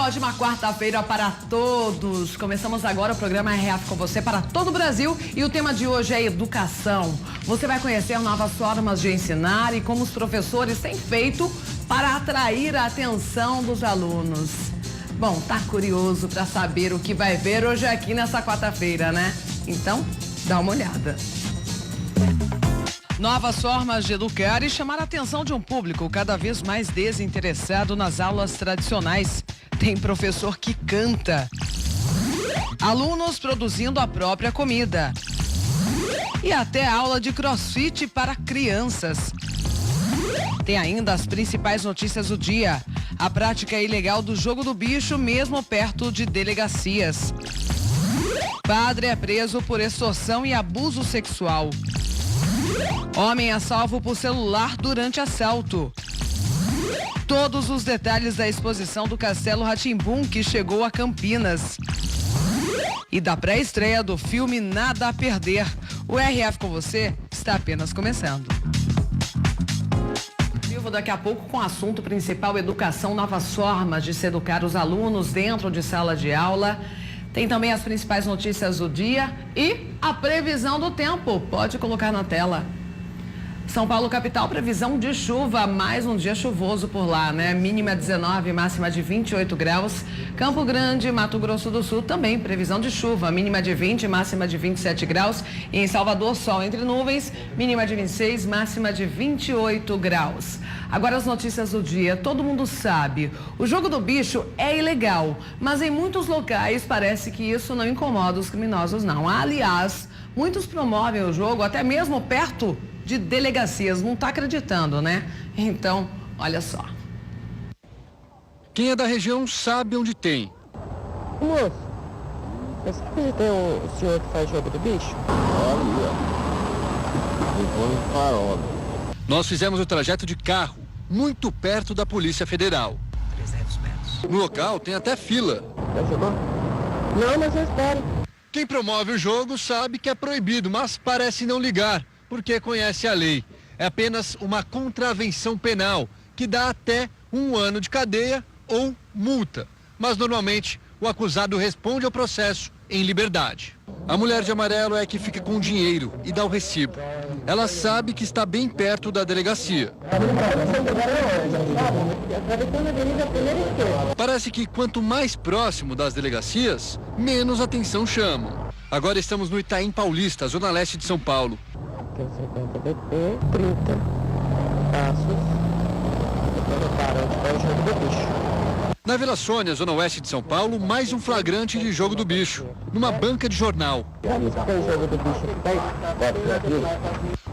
dia, ótima quarta-feira para todos. Começamos agora o programa RF com você para todo o Brasil e o tema de hoje é educação. Você vai conhecer novas formas de ensinar e como os professores têm feito para atrair a atenção dos alunos. Bom, tá curioso para saber o que vai ver hoje aqui nessa quarta-feira, né? Então, dá uma olhada. Novas formas de educar e chamar a atenção de um público cada vez mais desinteressado nas aulas tradicionais. Tem professor que canta. Alunos produzindo a própria comida. E até aula de crossfit para crianças. Tem ainda as principais notícias do dia. A prática ilegal do jogo do bicho, mesmo perto de delegacias. Padre é preso por extorsão e abuso sexual. Homem é salvo por celular durante assalto. Todos os detalhes da exposição do Castelo Rá-Tim-Bum que chegou a Campinas. E da pré-estreia do filme Nada a Perder. O RF com você está apenas começando. Daqui a pouco com o assunto principal, educação, novas formas de se educar os alunos dentro de sala de aula. Tem também as principais notícias do dia e a previsão do tempo. Pode colocar na tela. São Paulo, capital, previsão de chuva, mais um dia chuvoso por lá, né? Mínima 19, máxima de 28 graus. Campo Grande, Mato Grosso do Sul, também previsão de chuva, mínima de 20, máxima de 27 graus. E em Salvador, sol entre nuvens, mínima de 26, máxima de 28 graus. Agora as notícias do dia, todo mundo sabe, o jogo do bicho é ilegal, mas em muitos locais parece que isso não incomoda os criminosos, não. Aliás, muitos promovem o jogo até mesmo perto de delegacias, não está acreditando, né? Então, olha só. Quem é da região sabe onde tem. Moço, você sabe onde tem o senhor que faz jogo do bicho? Olha, nós fizemos o trajeto de carro, muito perto da Polícia Federal. 300 metros. No local tem até fila. Já jogou? Não, mas eu espero. Quem promove o jogo sabe que é proibido, mas parece não ligar, porque conhece a lei. É apenas uma contravenção penal, que dá até 1 ano de cadeia ou multa. Mas normalmente o acusado responde ao processo em liberdade. A mulher de amarelo é que fica com o dinheiro e dá o recibo. Ela sabe que está bem perto da delegacia. Parece que quanto mais próximo das delegacias, menos atenção chamam. Agora estamos no Itaim Paulista, zona leste de São Paulo. 50 BP, 30 passos, para onde vai o jogo do bicho. Na Vila Sônia, zona oeste de São Paulo, mais um flagrante de jogo do bicho, numa banca de jornal.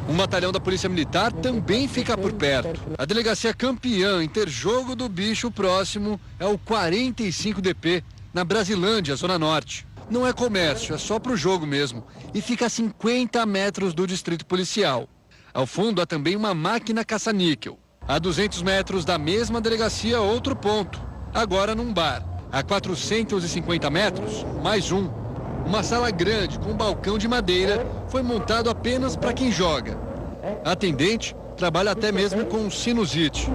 Um batalhão da Polícia Militar também fica por perto. A delegacia campeã em ter jogo do bicho próximo é o 45 DP, na Brasilândia, zona norte. Não é comércio, é só pro jogo mesmo. E fica a 50 metros do distrito policial. Ao fundo há também uma máquina caça-níquel. A 200 metros da mesma delegacia, outro ponto. Agora num bar. A 450 metros, mais um. Uma sala grande com um balcão de madeira foi montado apenas para quem joga. A atendente trabalha até mesmo com sinusite.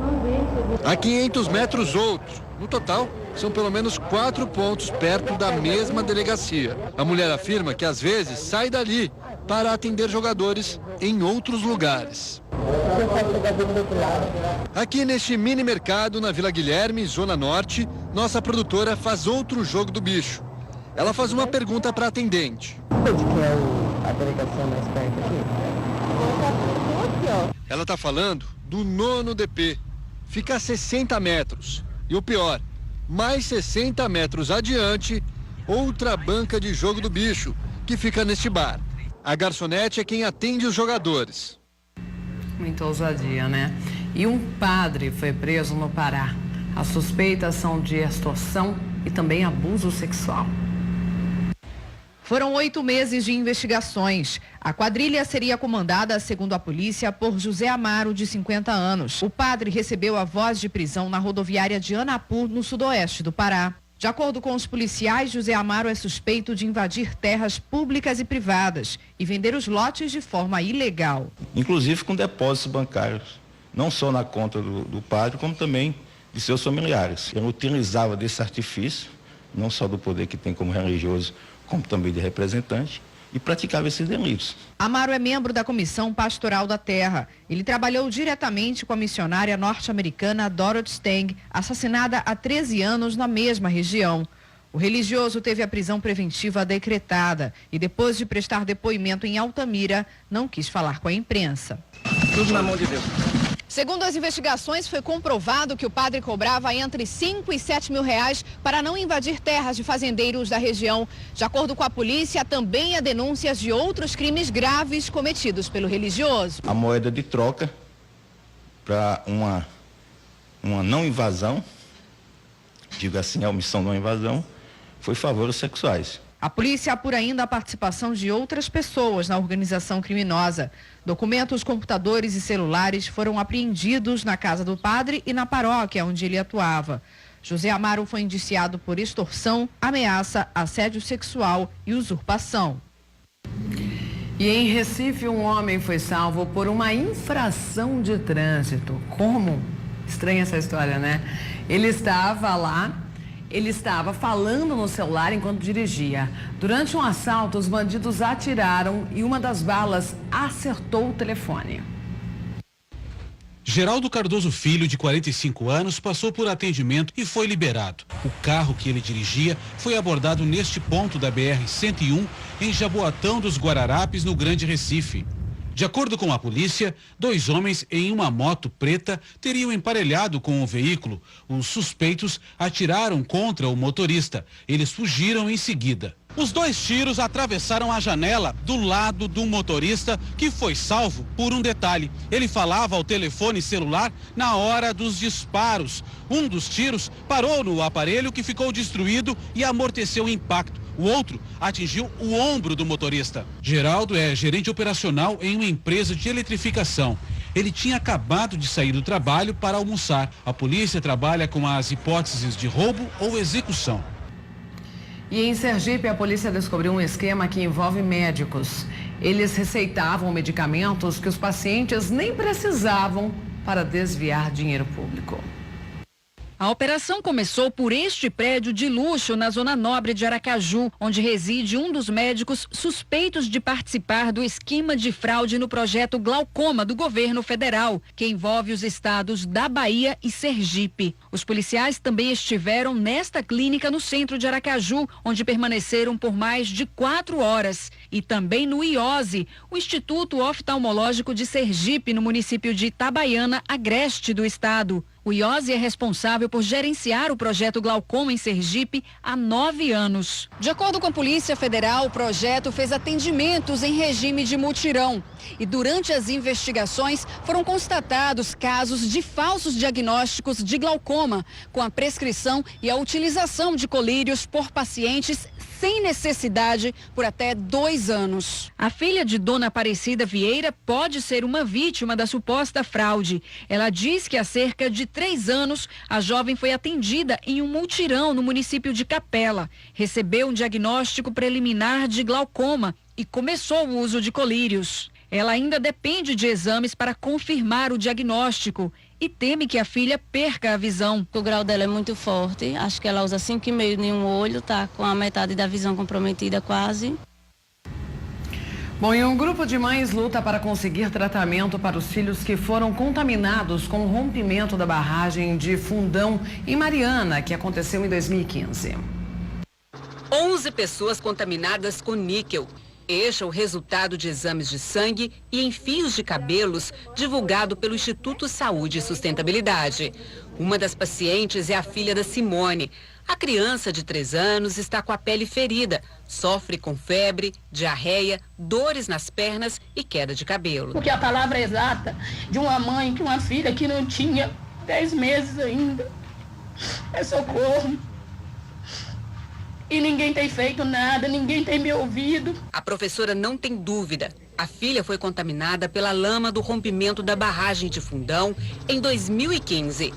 A 500 metros outro. No total, são pelo menos 4 pontos perto da mesma delegacia. A mulher afirma que às vezes sai dali para atender jogadores em outros lugares. Aqui neste mini mercado na Vila Guilherme, zona norte, nossa produtora faz outro jogo do bicho. Ela faz uma pergunta para a atendente. Onde que é a delegacia mais perto aqui? Ela está falando do 9º DP. Fica a 60 metros. E o pior, mais 60 metros adiante, outra banca de jogo do bicho, que fica neste bar. A garçonete é quem atende os jogadores. Muita ousadia, né? E um padre foi preso no Pará. As suspeitas são de extorsão e também abuso sexual. Foram 8 meses de investigações. A quadrilha seria comandada, segundo a polícia, por José Amaro, de 50 anos. O padre recebeu a voz de prisão na rodoviária de Anapu, no sudoeste do Pará. De acordo com os policiais, José Amaro é suspeito de invadir terras públicas e privadas e vender os lotes de forma ilegal. Inclusive com depósitos bancários, não só na conta do padre, como também de seus familiares. Ele utilizava desse artifício, não só do poder que tem como religioso, como também de representante, e praticava esses delitos. Amaro é membro da Comissão Pastoral da Terra. Ele trabalhou diretamente com a missionária norte-americana Dorothy Stang, assassinada há 13 anos na mesma região. O religioso teve a prisão preventiva decretada e, depois de prestar depoimento em Altamira, não quis falar com a imprensa. Tudo na mão de Deus. Segundo as investigações, foi comprovado que o padre cobrava entre 5 e 7 mil reais para não invadir terras de fazendeiros da região. De acordo com a polícia, também há denúncias de outros crimes graves cometidos pelo religioso. A moeda de troca para uma não invasão, digo assim, a omissão não invasão, foi favores sexuais. A polícia apura ainda a participação de outras pessoas na organização criminosa. Documentos, computadores e celulares foram apreendidos na casa do padre e na paróquia onde ele atuava. José Amaro foi indiciado por extorsão, ameaça, assédio sexual e usurpação. E em Recife, um homem foi salvo por uma infração de trânsito. Como? Estranha essa história, né? Ele estava falando no celular enquanto dirigia. Durante um assalto, os bandidos atiraram e uma das balas acertou o telefone. Geraldo Cardoso Filho, de 45 anos, passou por atendimento e foi liberado. O carro que ele dirigia foi abordado neste ponto da BR-101, em Jaboatão dos Guararapes, no Grande Recife. De acordo com a polícia, 2 homens em uma moto preta teriam emparelhado com o veículo. Os suspeitos atiraram contra o motorista. Eles fugiram em seguida. Os 2 tiros atravessaram a janela do lado do motorista, que foi salvo por um detalhe. Ele falava ao telefone celular na hora dos disparos. Um dos tiros parou no aparelho, que ficou destruído e amorteceu o impacto. O outro atingiu o ombro do motorista. Geraldo é gerente operacional em uma empresa de eletrificação. Ele tinha acabado de sair do trabalho para almoçar. A polícia trabalha com as hipóteses de roubo ou execução. E em Sergipe, a polícia descobriu um esquema que envolve médicos. Eles receitavam medicamentos que os pacientes nem precisavam para desviar dinheiro público. A operação começou por este prédio de luxo na Zona Nobre de Aracaju, onde reside um dos médicos suspeitos de participar do esquema de fraude no projeto Glaucoma do governo federal, que envolve os estados da Bahia e Sergipe. Os policiais também estiveram nesta clínica no centro de Aracaju, onde permaneceram por mais de 4 horas. E também no IOSE, o Instituto Oftalmológico de Sergipe, no município de Itabaiana, agreste do estado. O IOSE é responsável por gerenciar o projeto Glaucoma em Sergipe há 9 anos. De acordo com a Polícia Federal, o projeto fez atendimentos em regime de mutirão. E durante as investigações foram constatados casos de falsos diagnósticos de glaucoma, com a prescrição e a utilização de colírios por pacientes sem necessidade por até 2 anos. A filha de Dona Aparecida Vieira pode ser uma vítima da suposta fraude. Ela diz que há cerca de 3 anos, a jovem foi atendida em um mutirão no município de Capela. Recebeu um diagnóstico preliminar de glaucoma e começou o uso de colírios. Ela ainda depende de exames para confirmar o diagnóstico e teme que a filha perca a visão. O grau dela é muito forte, acho que ela usa 5,5 em um olho, tá com a metade da visão comprometida quase. Bom, e um grupo de mães luta para conseguir tratamento para os filhos que foram contaminados com o rompimento da barragem de Fundão em Mariana, que aconteceu em 2015. 11 pessoas contaminadas com níquel. Este é o resultado de exames de sangue e em fios de cabelos divulgado pelo Instituto Saúde e Sustentabilidade. Uma das pacientes é a filha da Simone. A criança de 3 anos está com a pele ferida, sofre com febre, diarreia, dores nas pernas e queda de cabelo. Porque a palavra exata de uma mãe, de uma filha que não tinha 10 meses ainda, é socorro. E ninguém tem feito nada, ninguém tem me ouvido. A professora não tem dúvida. A filha foi contaminada pela lama do rompimento da barragem de Fundão em 2015.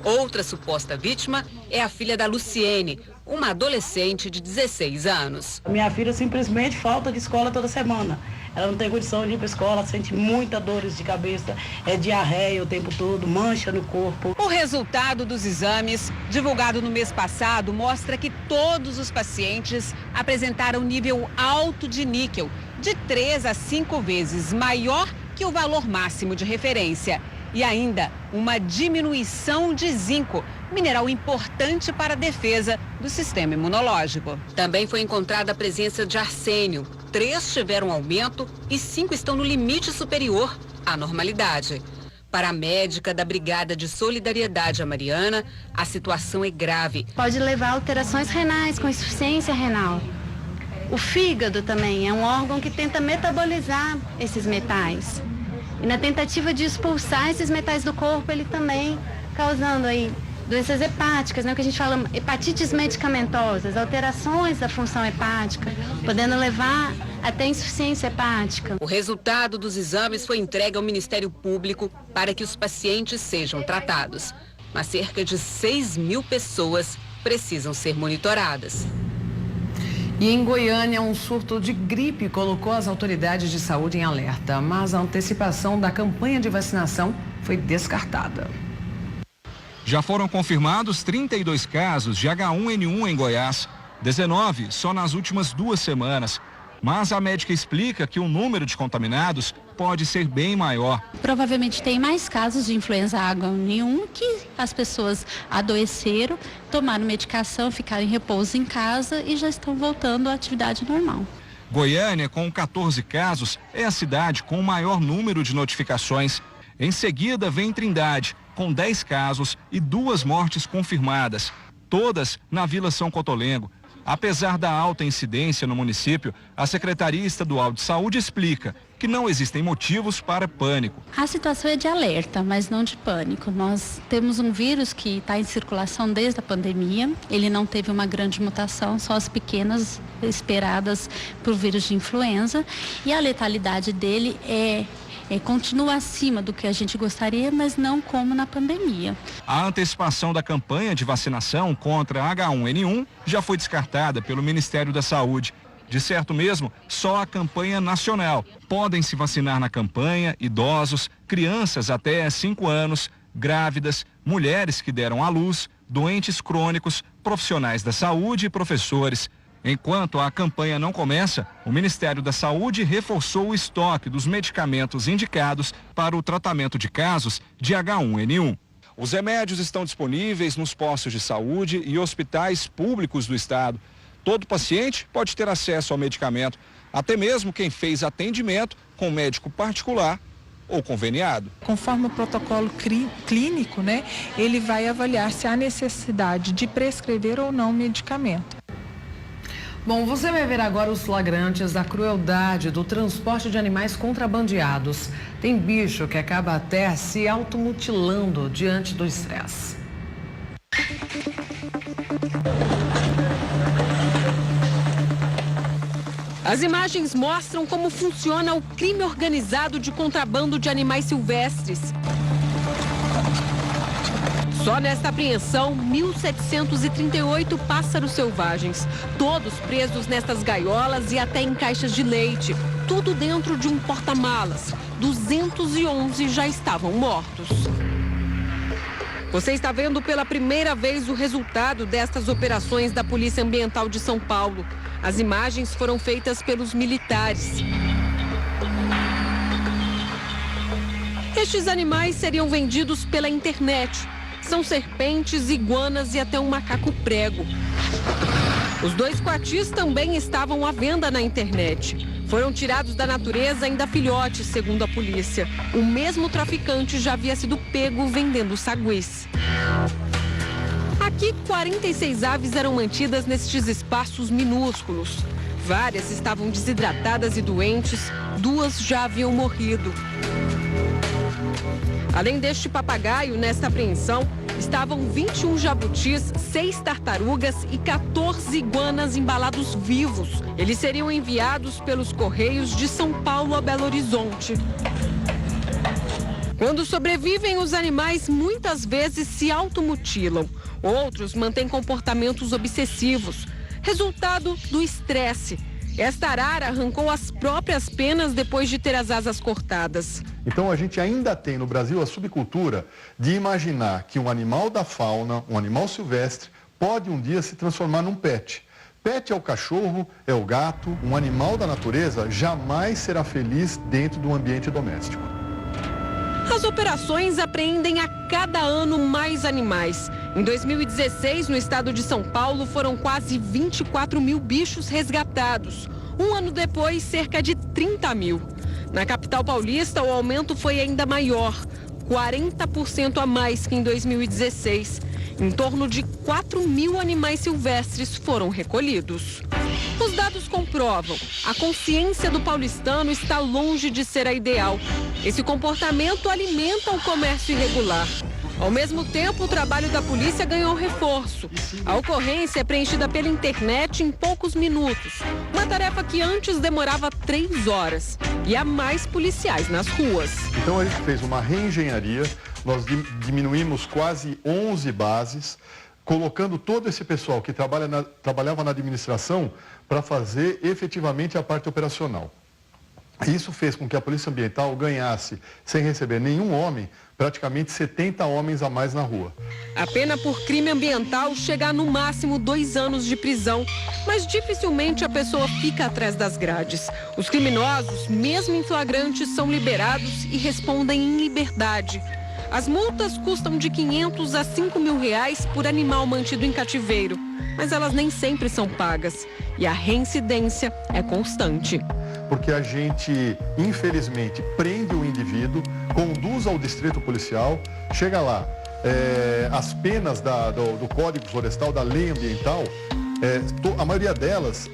Outra suposta vítima é a filha da Luciene, uma adolescente de 16 anos. Minha filha simplesmente falta de escola toda semana. ela não tem condição de ir para a escola, sente muitas dores de cabeça, diarreia o tempo todo, mancha no corpo. O resultado dos exames, divulgado no mês passado, mostra que todos os pacientes apresentaram nível alto de níquel, de 3 a 5 vezes maior que o valor máximo de referência. E ainda uma diminuição de zinco, mineral importante para a defesa do sistema imunológico. Também foi encontrada a presença de arsênio. 3 tiveram aumento e 5 estão no limite superior à normalidade. Para a médica da Brigada de Solidariedade, a Mariana, a situação é grave. Pode levar a alterações renais, com insuficiência renal. O fígado também é um órgão que tenta metabolizar esses metais. E na tentativa de expulsar esses metais do corpo, ele também causando aí doenças hepáticas, né? O que a gente fala hepatites medicamentosas, alterações da função hepática, podendo levar até insuficiência hepática. O resultado dos exames foi entregue ao Ministério Público para que os pacientes sejam tratados. Mas cerca de 6.000 pessoas precisam ser monitoradas. E em Goiânia, um surto de gripe colocou as autoridades de saúde em alerta, mas a antecipação da campanha de vacinação foi descartada. Já foram confirmados 32 casos de H1N1 em Goiás, 19 só nas últimas 2 semanas. Mas a médica explica que o número de contaminados pode ser bem maior. Provavelmente tem mais casos de influenza H1N1 que as pessoas adoeceram, tomaram medicação, ficaram em repouso em casa e já estão voltando à atividade normal. Goiânia, com 14 casos, é a cidade com o maior número de notificações. Em seguida vem Trindade, com 10 casos e 2 mortes confirmadas, todas na Vila São Cotolengo. Apesar da alta incidência no município, a Secretaria Estadual de Saúde explica que não existem motivos para pânico. A situação é de alerta, mas não de pânico. Nós temos um vírus que está em circulação desde a pandemia. Ele não teve uma grande mutação, só as pequenas esperadas por vírus de influenza. E a letalidade dele continua acima do que a gente gostaria, mas não como na pandemia. A antecipação da campanha de vacinação contra H1N1 já foi descartada pelo Ministério da Saúde. De certo mesmo, só a campanha nacional. Podem se vacinar na campanha idosos, crianças até 5 anos, grávidas, mulheres que deram à luz, doentes crônicos, profissionais da saúde e professores. Enquanto a campanha não começa, o Ministério da Saúde reforçou o estoque dos medicamentos indicados para o tratamento de casos de H1N1. Os remédios estão disponíveis nos postos de saúde e hospitais públicos do estado. Todo paciente pode ter acesso ao medicamento, até mesmo quem fez atendimento com médico particular ou conveniado. Conforme o protocolo clínico, né, ele vai avaliar se há necessidade de prescrever ou não medicamento. Bom, você vai ver agora os flagrantes da crueldade do transporte de animais contrabandeados. Tem bicho que acaba até se automutilando diante do estresse. As imagens mostram como funciona o crime organizado de contrabando de animais silvestres. Só nesta apreensão, 1.738 pássaros selvagens, todos presos nestas gaiolas e até em caixas de leite, tudo dentro de um porta-malas. 211 já estavam mortos. Você está vendo pela primeira vez o resultado destas operações da Polícia Ambiental de São Paulo. As imagens foram feitas pelos militares. Estes animais seriam vendidos pela internet. São serpentes, iguanas e até um macaco prego. Os 2 coatis também estavam à venda na internet. Foram tirados da natureza ainda filhotes, segundo a polícia. O mesmo traficante já havia sido pego vendendo saguis. Aqui, 46 aves eram mantidas nestes espaços minúsculos. Várias estavam desidratadas e doentes, 2 já haviam morrido. Além deste papagaio, nesta apreensão, estavam 21 jabutis, 6 tartarugas e 14 iguanas embalados vivos. Eles seriam enviados pelos Correios de São Paulo a Belo Horizonte. Quando sobrevivem, os animais muitas vezes se automutilam. Outros mantêm comportamentos obsessivos, resultado do estresse. Esta arara arrancou as próprias penas depois de ter as asas cortadas. Então a gente ainda tem no Brasil a subcultura de imaginar que um animal da fauna, um animal silvestre, pode um dia se transformar num pet. Pet é o cachorro, é o gato, um animal da natureza jamais será feliz dentro do ambiente doméstico. As operações apreendem a cada ano mais animais. Em 2016, no estado de São Paulo, foram quase 24 mil bichos resgatados. Um ano depois, cerca de 30 mil. Na capital paulista, o aumento foi ainda maior, 40% a mais que em 2016. Em torno de 4 mil animais silvestres foram recolhidos. Os dados comprovam, a consciência do paulistano está longe de ser a ideal. Esse comportamento alimenta o comércio irregular. Ao mesmo tempo, o trabalho da polícia ganhou reforço. A ocorrência é preenchida pela internet em poucos minutos. Uma tarefa que antes demorava 3 horas. E há mais policiais nas ruas. Então a gente fez uma reengenharia, nós diminuímos quase 11 bases, colocando todo esse pessoal que trabalhava na administração para fazer efetivamente a parte operacional. Isso fez com que a Polícia Ambiental ganhasse, sem receber nenhum homem, praticamente 70 homens a mais na rua. A pena por crime ambiental chega a no máximo 2 anos de prisão, mas dificilmente a pessoa fica atrás das grades. Os criminosos, mesmo em flagrantes, são liberados e respondem em liberdade. As multas custam de 500 a 5 mil reais por animal mantido em cativeiro, mas elas nem sempre são pagas e a reincidência é constante. Porque a gente, infelizmente, prende o indivíduo, conduz ao distrito policial, chega lá, as penas do Código Florestal, da lei ambiental, a maioria delas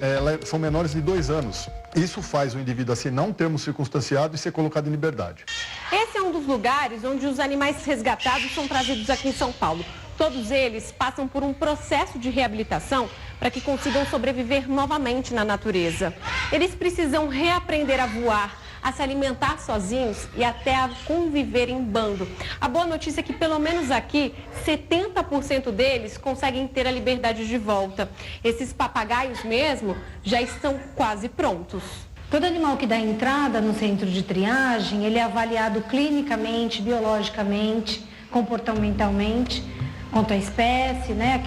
são menores de 2 anos. Isso faz o indivíduo assinar um termo circunstanciado e ser colocado em liberdade. Esse é um dos lugares onde os animais resgatados são trazidos aqui em São Paulo. Todos eles passam por um processo de reabilitação para que consigam sobreviver novamente na natureza. Eles precisam reaprender a voar, a se alimentar sozinhos e até a conviver em bando. A boa notícia é que, pelo menos aqui, 70% deles conseguem ter a liberdade de volta. Esses papagaios mesmo já estão quase prontos. Todo animal que dá entrada no centro de triagem, ele é avaliado clinicamente, biologicamente, comportamentalmente, quanto à espécie, né?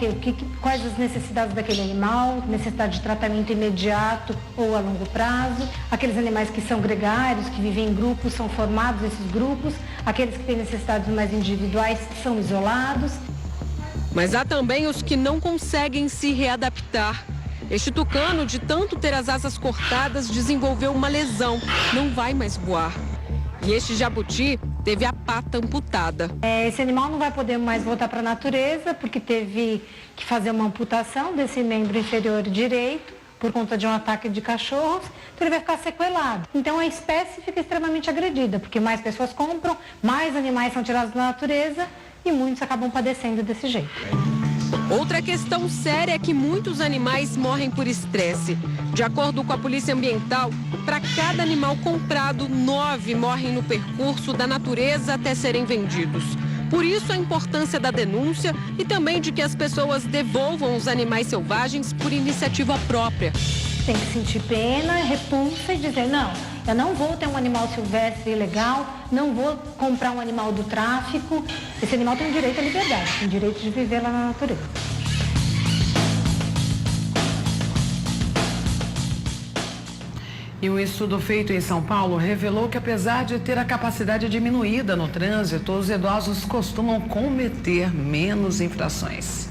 Quais as necessidades daquele animal, necessidade de tratamento imediato ou a longo prazo. Aqueles animais que são gregários, que vivem em grupos, são formados esses grupos. Aqueles que têm necessidades mais individuais são isolados. Mas há também os que não conseguem se readaptar. Este tucano, de tanto ter as asas cortadas, desenvolveu uma lesão, não vai mais voar. E este jabuti teve a pata amputada. Esse animal não vai poder mais voltar para a natureza, porque teve que fazer uma amputação desse membro inferior direito, por conta de um ataque de cachorros, então ele vai ficar sequelado. Então a espécie fica extremamente agredida, porque mais pessoas compram, mais animais são tirados da natureza e muitos acabam padecendo desse jeito. Outra questão séria é que muitos animais morrem por estresse. De acordo com a Polícia Ambiental, para cada animal comprado, 9 morrem no percurso da natureza até serem vendidos. Por isso a importância da denúncia e também de que as pessoas devolvam os animais selvagens por iniciativa própria. Tem que sentir pena, repulsa e dizer, não, eu não vou ter um animal silvestre ilegal, não vou comprar um animal do tráfico. Esse animal tem direito à liberdade, tem direito de viver lá na natureza. E um estudo feito em São Paulo revelou que, apesar de ter a capacidade diminuída no trânsito, os idosos costumam cometer menos infrações.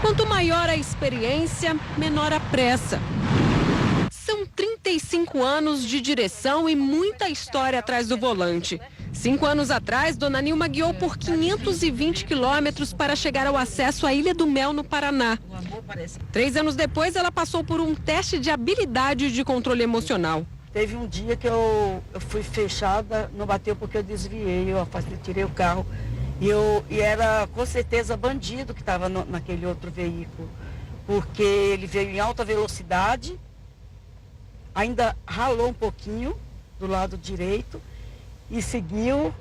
Quanto maior a experiência, menor a pressa. São 35 anos de direção e muita história atrás do volante. 5 anos atrás, Dona Nilma guiou por 520 quilômetros para chegar ao acesso à Ilha do Mel, no Paraná. 3 anos depois, ela passou por um teste de habilidade de controle emocional. Teve um dia que eu fui fechada, não bateu porque eu desviei, eu tirei o carro. E era com certeza bandido que estava naquele outro veículo, porque ele veio em alta velocidade, ainda ralou um pouquinho do lado direito e seguiu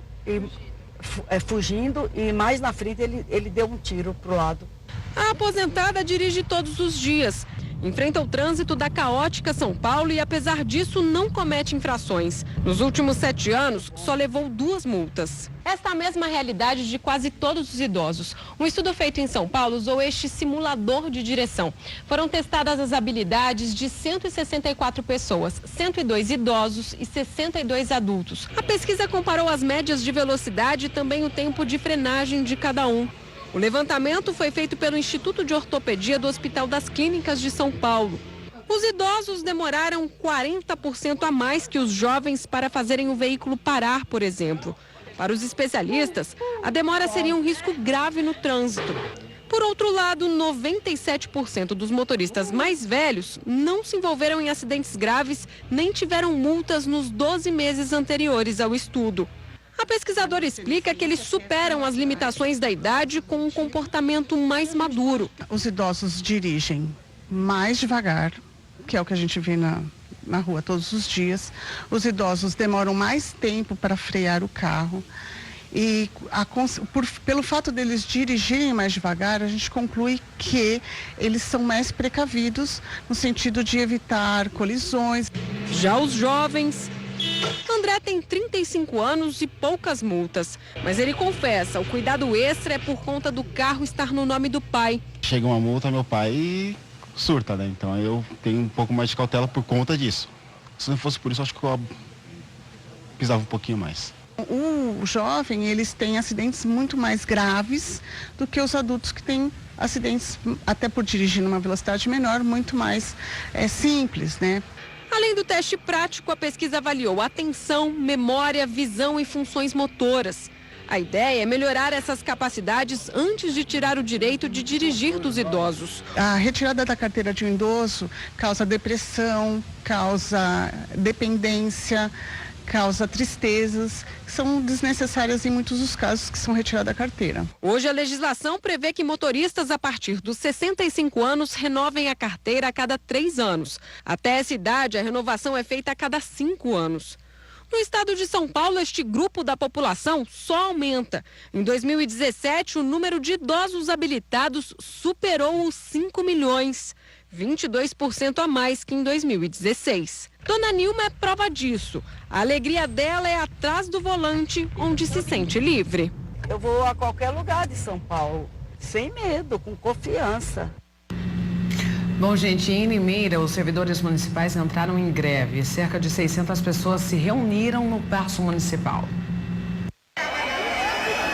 fugindo, e mais na frente ele deu um tiro para o lado. A aposentada dirige todos os dias enfrenta o trânsito da caótica São Paulo e, apesar disso, não comete infrações. Nos últimos 7 anos, só levou 2 multas. Esta é a mesma realidade de quase todos os idosos. Um estudo feito em São Paulo usou este simulador de direção. Foram testadas as habilidades de 164 pessoas, 102 idosos e 62 adultos. A pesquisa comparou as médias de velocidade e também o tempo de frenagem de cada um. O levantamento foi feito pelo Instituto de Ortopedia do Hospital das Clínicas de São Paulo. Os idosos demoraram 40% a mais que os jovens para fazerem o veículo parar, por exemplo. Para os especialistas, a demora seria um risco grave no trânsito. Por outro lado, 97% dos motoristas mais velhos não se envolveram em acidentes graves nem tiveram multas nos 12 meses anteriores ao estudo. A pesquisadora explica que eles superam as limitações da idade com um comportamento mais maduro. Os idosos dirigem mais devagar, que é o que a gente vê na rua todos os dias. Os idosos demoram mais tempo para frear o carro. E pelo fato deles dirigirem mais devagar, a gente conclui que eles são mais precavidos no sentido de evitar colisões. Já os jovens... André tem 35 anos e poucas multas, mas ele confessa, o cuidado extra é por conta do carro estar no nome do pai. Chega uma multa, meu pai surta, né? Então eu tenho um pouco mais de cautela por conta disso. Se não fosse por isso, acho que eu pisava um pouquinho mais. O jovem, eles têm acidentes muito mais graves do que os adultos que têm acidentes, até por dirigir numa velocidade menor, muito mais simples, né? Além do teste prático, a pesquisa avaliou atenção, memória, visão e funções motoras. A ideia é melhorar essas capacidades antes de tirar o direito de dirigir dos idosos. A retirada da carteira de um idoso causa depressão, causa dependência, causa tristezas, que são desnecessárias em muitos dos casos que são retirados da carteira. Hoje a legislação prevê que motoristas a partir dos 65 anos renovem a carteira a cada 3 anos. Até essa idade, a renovação é feita a cada 5 anos. No estado de São Paulo, este grupo da população só aumenta. Em 2017, o número de idosos habilitados superou os 5 milhões. 22% a mais que em 2016. Dona Nilma é prova disso. A alegria dela é atrás do volante, onde se sente livre. Eu vou a qualquer lugar de São Paulo, sem medo, com confiança. Bom, gente, em Limeira, os servidores municipais entraram em greve. Cerca de 600 pessoas se reuniram no Paço Municipal.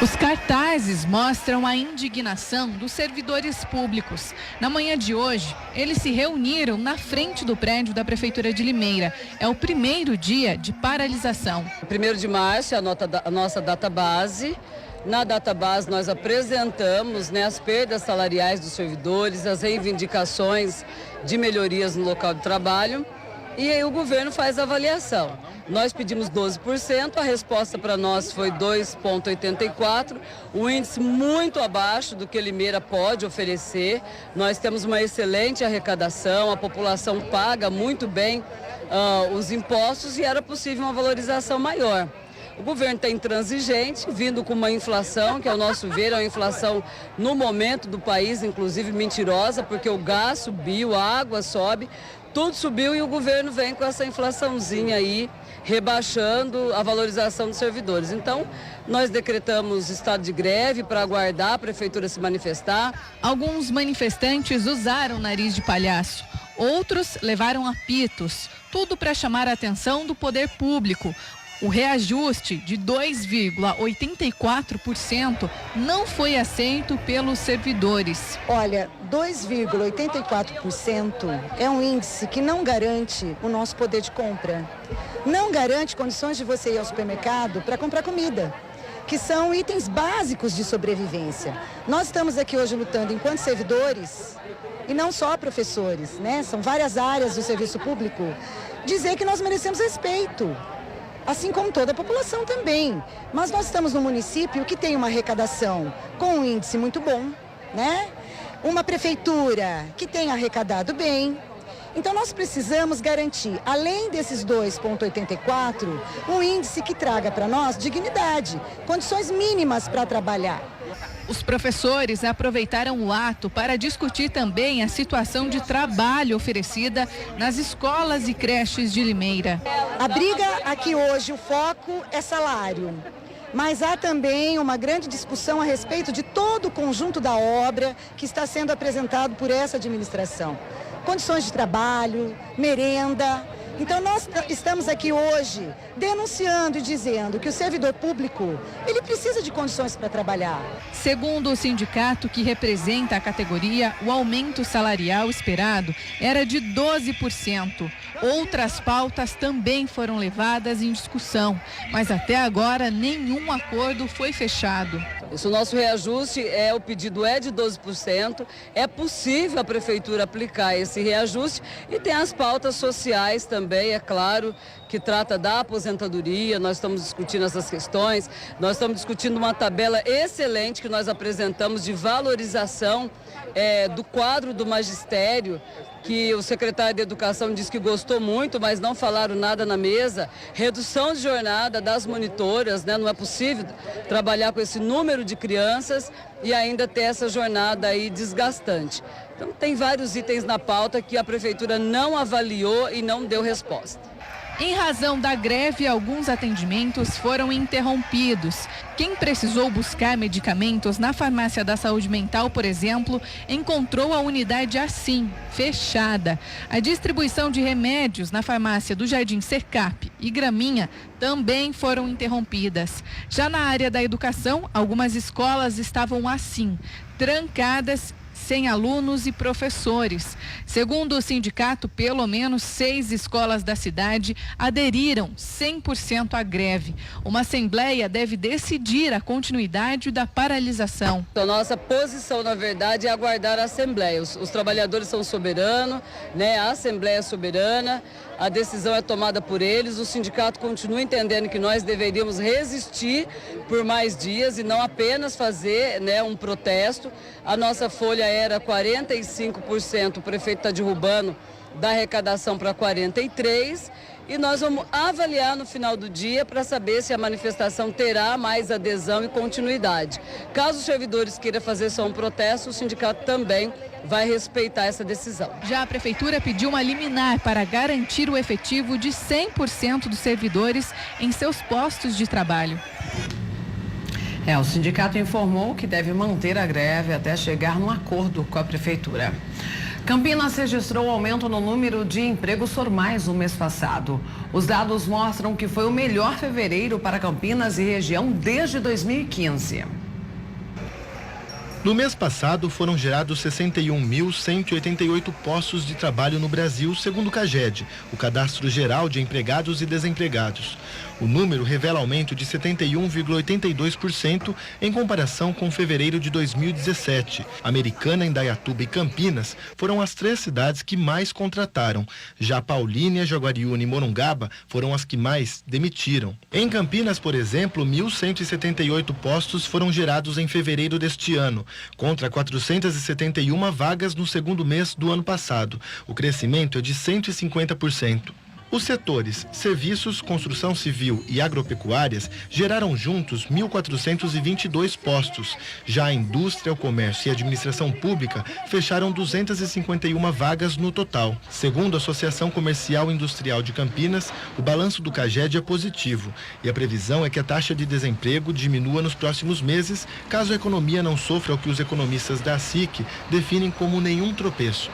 Os cartazes mostram a indignação dos servidores públicos. Na manhã de hoje, eles se reuniram na frente do prédio da Prefeitura de Limeira. É o primeiro dia de paralisação. 1º de março é a nossa data base. Na data base nós apresentamos as perdas salariais dos servidores, as reivindicações de melhorias no local de trabalho. E aí o governo faz a avaliação. Nós pedimos 12%, a resposta para nós foi 2,84%, um índice muito abaixo do que Limeira pode oferecer. Nós temos uma excelente arrecadação, a população paga muito bem os impostos e era possível uma valorização maior. O governo está intransigente, vindo com uma inflação, que ao nosso ver é uma inflação no momento do país, inclusive mentirosa, porque o gás subiu, a água sobe, tudo subiu e o governo vem com essa inflaçãozinha aí, rebaixando a valorização dos servidores. Então, nós decretamos estado de greve para aguardar a prefeitura se manifestar. Alguns manifestantes usaram nariz de palhaço, outros levaram apitos, tudo para chamar a atenção do poder público. O reajuste de 2,84% não foi aceito pelos servidores. Olha, 2,84% é um índice que não garante o nosso poder de compra. Não garante condições de você ir ao supermercado para comprar comida, que são itens básicos de sobrevivência. Nós estamos aqui hoje lutando enquanto servidores, e não só professores, né? São várias áreas do serviço público, dizer que nós merecemos respeito. Assim como toda a população também. Mas nós estamos num município que tem uma arrecadação com um índice muito bom, né? Uma prefeitura que tem arrecadado bem. Então nós precisamos garantir, além desses 2,84, um índice que traga para nós dignidade, condições mínimas para trabalhar. Os professores aproveitaram o ato para discutir também a situação de trabalho oferecida nas escolas e creches de Limeira. A briga aqui hoje, o foco é salário. Mas há também uma grande discussão a respeito de todo o conjunto da obra que está sendo apresentado por essa administração. Condições de trabalho, merenda. Então nós estamos aqui hoje denunciando e dizendo que o servidor público, ele precisa de condições para trabalhar. Segundo o sindicato que representa a categoria, o aumento salarial esperado era de 12%. Outras pautas também foram levadas em discussão, mas até agora nenhum acordo foi fechado. O nosso reajuste, o pedido é de 12%, é possível a prefeitura aplicar esse reajuste e tem as pautas sociais também, é claro, que trata da aposentadoria, nós estamos discutindo essas questões, nós estamos discutindo uma tabela excelente que nós apresentamos de valorização do quadro do magistério, que o secretário de Educação disse que gostou muito, mas não falaram nada na mesa. Redução de jornada das monitoras, né? Não é possível trabalhar com esse número de crianças e ainda ter essa jornada aí desgastante. Então tem vários itens na pauta que a prefeitura não avaliou e não deu resposta. Em razão da greve, alguns atendimentos foram interrompidos. Quem precisou buscar medicamentos na farmácia da saúde mental, por exemplo, encontrou a unidade assim, fechada. A distribuição de remédios na farmácia do Jardim Cercap e Graminha também foram interrompidas. Já na área da educação, algumas escolas estavam assim, trancadas, sem alunos e professores. Segundo o sindicato, pelo menos 6 escolas da cidade aderiram 100% à greve. Uma assembleia deve decidir a continuidade da paralisação. A nossa posição, na verdade, é aguardar a assembleia. Os trabalhadores são soberanos, né? A assembleia é soberana, a decisão é tomada por eles. O sindicato continua entendendo que nós deveríamos resistir por mais dias e não apenas fazer, né, um protesto. A nossa folha era 45%, o prefeito está derrubando da arrecadação para 43%. E nós vamos avaliar no final do dia para saber se a manifestação terá mais adesão e continuidade. Caso os servidores queiram fazer só um protesto, o sindicato também vai respeitar essa decisão. Já a prefeitura pediu uma liminar para garantir o efetivo de 100% dos servidores em seus postos de trabalho. O sindicato informou que deve manter a greve até chegar num acordo com a prefeitura. Campinas registrou aumento no número de empregos formais no mês passado. Os dados mostram que foi o melhor fevereiro para Campinas e região desde 2015. No mês passado, foram gerados 61.188 postos de trabalho no Brasil, segundo o CAGED, o Cadastro Geral de Empregados e Desempregados. O número revela aumento de 71,82% em comparação com fevereiro de 2017. Americana, Indaiatuba e Campinas foram as 3 cidades que mais contrataram. Já Paulínia, Jaguariúna e Morungaba foram as que mais demitiram. Em Campinas, por exemplo, 1.178 postos foram gerados em fevereiro deste ano, contra 471 vagas no segundo mês do ano passado. O crescimento é de 150%. Os setores serviços, construção civil e agropecuárias geraram juntos 1.422 postos. Já a indústria, o comércio e a administração pública fecharam 251 vagas no total. Segundo a Associação Comercial e Industrial de Campinas, o balanço do CAGED é positivo e a previsão é que a taxa de desemprego diminua nos próximos meses, caso a economia não sofra o que os economistas da SIC definem como nenhum tropeço.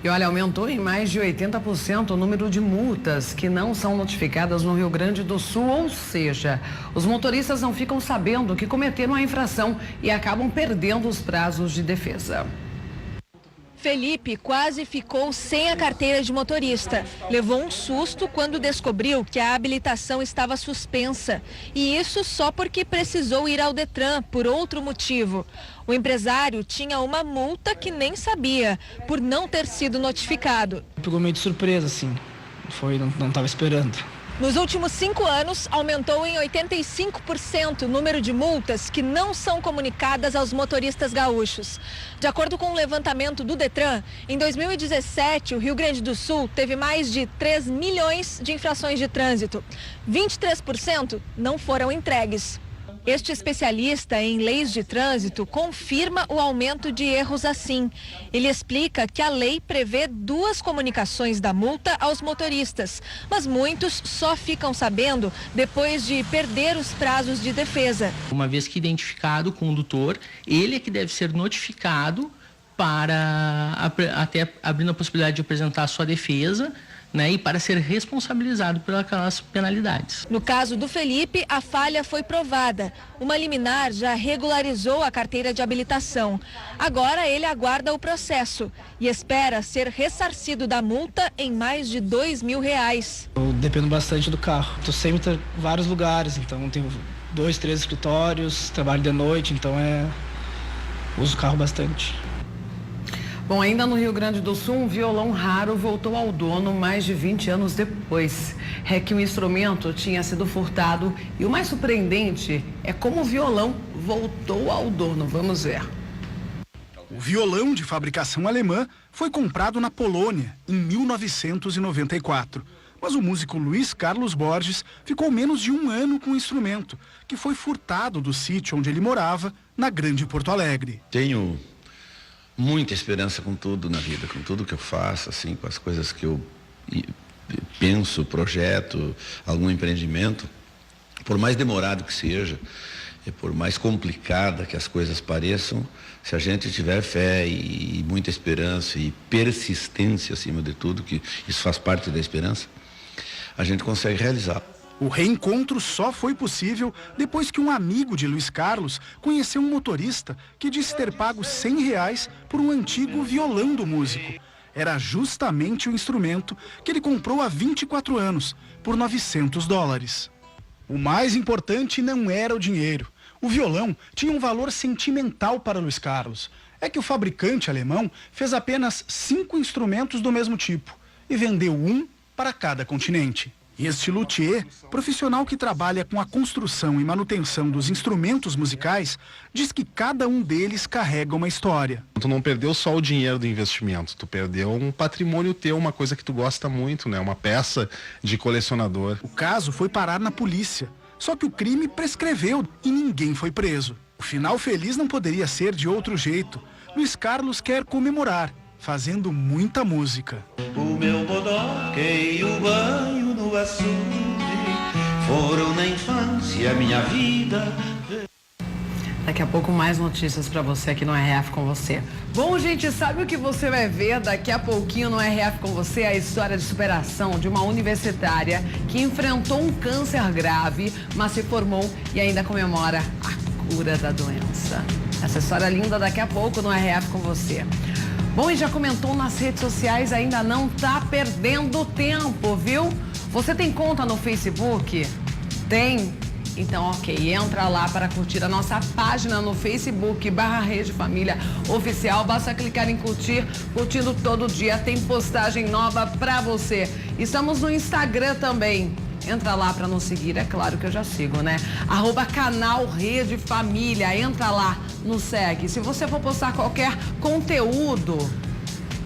E olha, aumentou em mais de 80% o número de multas que não são notificadas no Rio Grande do Sul, ou seja, os motoristas não ficam sabendo que cometeram a infração e acabam perdendo os prazos de defesa. Felipe quase ficou sem a carteira de motorista. Levou um susto quando descobriu que a habilitação estava suspensa. E isso só porque precisou ir ao Detran por outro motivo. O empresário tinha uma multa que nem sabia, por não ter sido notificado. Pegou meio de surpresa, assim. Não estava esperando. Nos últimos 5 anos, aumentou em 85% o número de multas que não são comunicadas aos motoristas gaúchos. De acordo com o levantamento do Detran, em 2017, o Rio Grande do Sul teve mais de 3 milhões de infrações de trânsito. 23% não foram entregues. Este especialista em leis de trânsito confirma o aumento de erros assim. Ele explica que a lei prevê 2 comunicações da multa aos motoristas, mas muitos só ficam sabendo depois de perder os prazos de defesa. Uma vez que identificado o condutor, ele é que deve ser notificado para até abrindo a possibilidade de apresentar a sua defesa, né, e para ser responsabilizado por aquelas penalidades. No caso do Felipe, a falha foi provada. Uma liminar já regularizou a carteira de habilitação. Agora ele aguarda o processo e espera ser ressarcido da multa em mais de R$2.000. Eu dependo bastante do carro. Estou sempre em vários lugares, então tenho 2, 3 escritórios, trabalho de noite, então uso o carro bastante. Bom, ainda no Rio Grande do Sul, um violão raro voltou ao dono mais de 20 anos depois. É que o instrumento tinha sido furtado e o mais surpreendente é como o violão voltou ao dono. Vamos ver. O violão de fabricação alemã foi comprado na Polônia em 1994. Mas o músico Luiz Carlos Borges ficou menos de 1 ano com o instrumento, que foi furtado do sítio onde ele morava, na Grande Porto Alegre. Tenho muita esperança com tudo na vida, com tudo que eu faço, assim, com as coisas que eu penso, projeto, algum empreendimento, por mais demorado que seja, e por mais complicada que as coisas pareçam, se a gente tiver fé e muita esperança e persistência acima de tudo, que isso faz parte da esperança, a gente consegue realizar. O reencontro só foi possível depois que um amigo de Luiz Carlos conheceu um motorista que disse ter pago R$100 por um antigo violão do músico. Era justamente o instrumento que ele comprou há 24 anos, por $900. O mais importante não era o dinheiro. O violão tinha um valor sentimental para Luiz Carlos. É que o fabricante alemão fez apenas 5 instrumentos do mesmo tipo e vendeu um para cada continente. Este luthier, profissional que trabalha com a construção e manutenção dos instrumentos musicais, diz que cada um deles carrega uma história. Tu não perdeu só o dinheiro do investimento, tu perdeu um patrimônio teu, uma coisa que tu gosta muito, né? Uma peça de colecionador. O caso foi parar na polícia, só que o crime prescreveu e ninguém foi preso. O final feliz não poderia ser de outro jeito. Luiz Carlos quer comemorar, fazendo muita música. O meu bodoque e o banho no açude foram na infância minha vida. Daqui a pouco mais notícias para você aqui no RF com você. Bom, gente, sabe o que você vai ver daqui a pouquinho no RF com você? A história de superação de uma universitária que enfrentou um câncer grave, mas se formou e ainda comemora a cura da doença. Essa história linda daqui a pouco no RF com você. Bom, e já comentou nas redes sociais, ainda não tá perdendo tempo, viu? Você tem conta no Facebook? Tem? Então, ok, entra lá para curtir a nossa página no Facebook, /Rede Família Oficial. Basta clicar em curtir, curtindo todo dia, tem postagem nova para você. Estamos no Instagram também. Entra lá para nos seguir, é claro que eu já sigo, né? @canal Rede Família, entra lá, nos segue. Se você for postar qualquer conteúdo,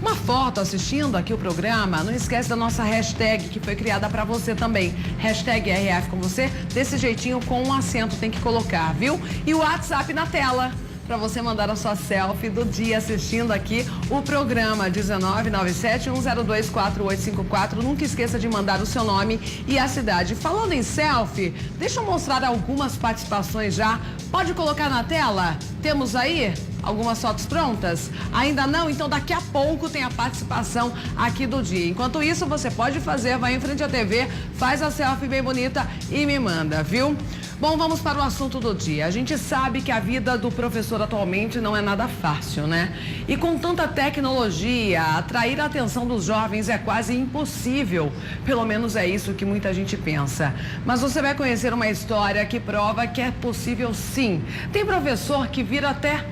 uma foto assistindo aqui o programa, não esquece da nossa hashtag que foi criada para você também. Hashtag RF com você, desse jeitinho com um acento tem que colocar, viu? E o WhatsApp na tela, para você mandar a sua selfie do dia assistindo aqui o programa 19971024854. Nunca esqueça de mandar o seu nome e a cidade. Falando em selfie, deixa eu mostrar algumas participações já. Pode colocar na tela? Temos aí algumas fotos prontas? Ainda não? Então daqui a pouco tem a participação aqui do dia. Enquanto isso, você pode fazer, vai em frente à TV, faz a selfie bem bonita e me manda, viu? Bom, vamos para o assunto do dia. A gente sabe que a vida do professor atualmente não é nada fácil, né? E com tanta tecnologia, atrair a atenção dos jovens é quase impossível. Pelo menos é isso que muita gente pensa. Mas você vai conhecer uma história que prova que é possível sim. Tem professor que vira até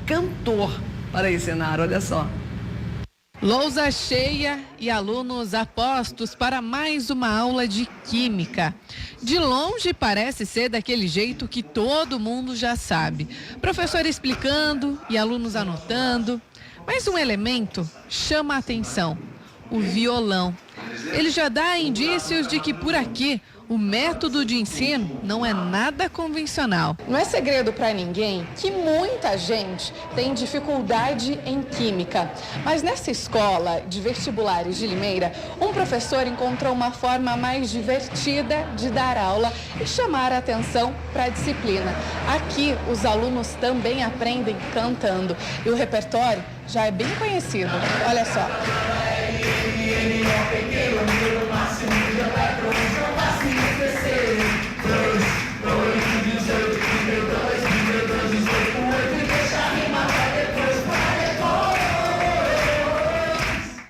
cantor para ensinar, olha só. Lousa cheia e alunos apostos para mais uma aula de química. De longe parece ser daquele jeito que todo mundo já sabe. Professor explicando e alunos anotando. Mas um elemento chama a atenção: o violão. Ele já dá indícios de que por aqui O método de ensino não é nada convencional. Não é segredo para ninguém que muita gente tem dificuldade em química. Mas nessa escola de vestibulares de Limeira, um professor encontrou uma forma mais divertida de dar aula e chamar a atenção para a disciplina. Aqui, os alunos também aprendem cantando e o repertório já é bem conhecido. Olha só.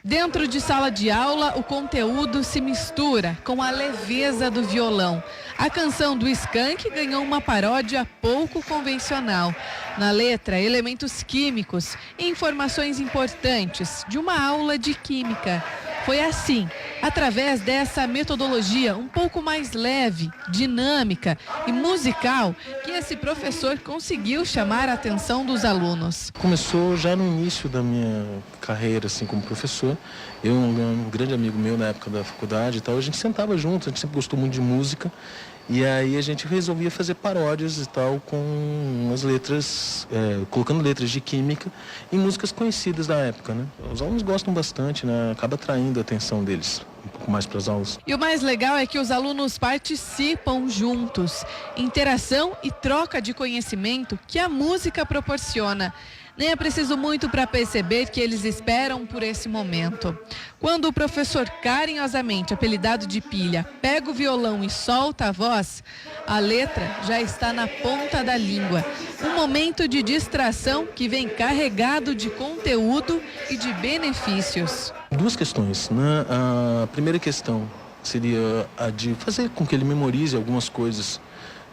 Dentro de sala de aula, o conteúdo se mistura com a leveza do violão. A canção do Skank ganhou uma paródia pouco convencional. Na letra, elementos químicos e informações importantes de uma aula de química. Foi assim, através dessa metodologia um pouco mais leve, dinâmica e musical, que esse professor conseguiu chamar a atenção dos alunos. Começou já no início da minha carreira assim, como professor. Eu, um grande amigo meu na época da faculdade e tal, a gente sentava junto, a gente sempre gostou muito de música. E aí a gente resolvia fazer paródias e tal com as letras, colocando letras de química em músicas conhecidas da época, né? Os alunos gostam bastante, né? Acaba atraindo a atenção deles um pouco mais para as aulas. E o mais legal é que os alunos participam juntos. Interação e troca de conhecimento que a música proporciona. Nem é preciso muito para perceber que eles esperam por esse momento. Quando o professor carinhosamente, apelidado de Pilha, pega o violão e solta a voz, a letra já está na ponta da língua. Um momento de distração que vem carregado de conteúdo e de benefícios. Duas questões, né? A primeira questão seria a de fazer com que ele memorize algumas coisas,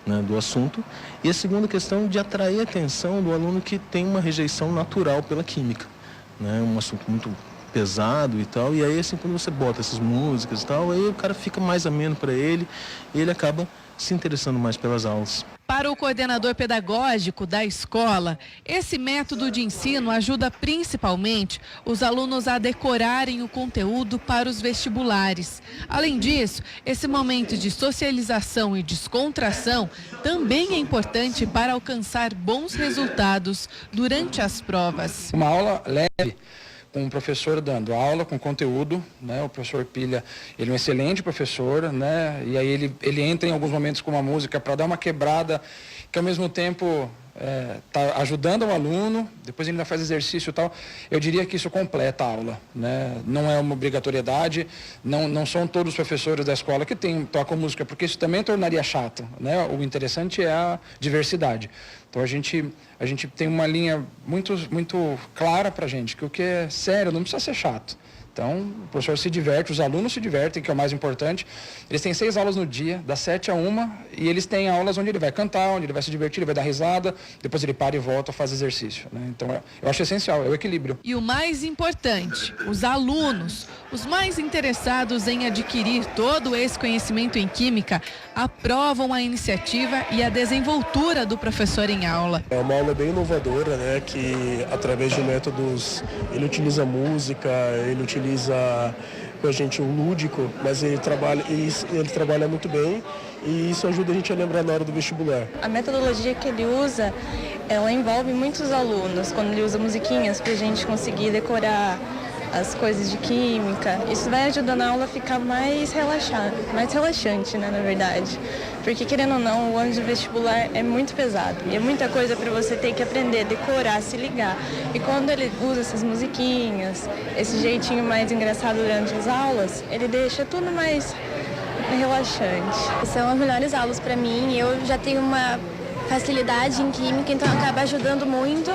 né, do assunto, e a segunda questão de atrair a atenção do aluno que tem uma rejeição natural pela química, né, um assunto muito pesado e tal, e aí assim quando você bota essas músicas e tal, aí o cara fica mais ameno para ele e ele acaba se interessando mais pelas aulas. Para o coordenador pedagógico da escola, esse método de ensino ajuda principalmente os alunos a decorarem o conteúdo para os vestibulares. Além disso, esse momento de socialização e descontração também é importante para alcançar bons resultados durante as provas. Uma aula leve, com o professor dando aula com conteúdo, né? O professor Pilha, ele é um excelente professor, né? E aí ele entra em alguns momentos com uma música para dar uma quebrada, que ao mesmo tempo está ajudando o aluno, depois ele ainda faz exercício e tal. Eu diria que isso completa a aula, né? Não é uma obrigatoriedade, não são todos os professores da escola que tocam música, porque isso também tornaria chato, né? O interessante é a diversidade. Então a gente tem uma linha muito clara para a gente, que o que é sério não precisa ser chato. Então, o professor se diverte, os alunos se divertem, que é o mais importante. Eles têm 6 aulas no dia, das 7 a 1, e eles têm aulas onde ele vai cantar, onde ele vai se divertir, ele vai dar risada, depois ele para e volta, faz exercício, né? Então, eu acho essencial, é o equilíbrio. E o mais importante, os alunos, os mais interessados em adquirir todo esse conhecimento em química, aprovam a iniciativa e a desenvoltura do professor em aula. É uma aula bem inovadora, né? Que através de métodos, ele utiliza música, ele utiliza com a gente um lúdico, mas ele trabalha muito bem e isso ajuda a gente a lembrar na hora do vestibular. A metodologia que ele usa, ela envolve muitos alunos, quando ele usa musiquinhas para a gente conseguir decorar as coisas de química. Isso vai ajudando a aula a ficar mais relaxante, né, na verdade. Porque, querendo ou não, o ano de vestibular é muito pesado. E é muita coisa para você ter que aprender, decorar, se ligar. E quando ele usa essas musiquinhas, esse jeitinho mais engraçado durante as aulas, ele deixa tudo mais relaxante. São as melhores aulas para mim. Eu já tenho uma facilidade em química, então acaba ajudando muito.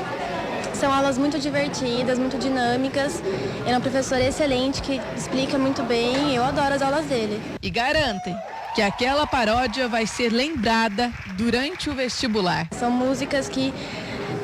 São aulas muito divertidas, muito dinâmicas. Ele é um professor excelente que explica muito bem. Eu adoro as aulas dele. E garantem que aquela paródia vai ser lembrada durante o vestibular. São músicas que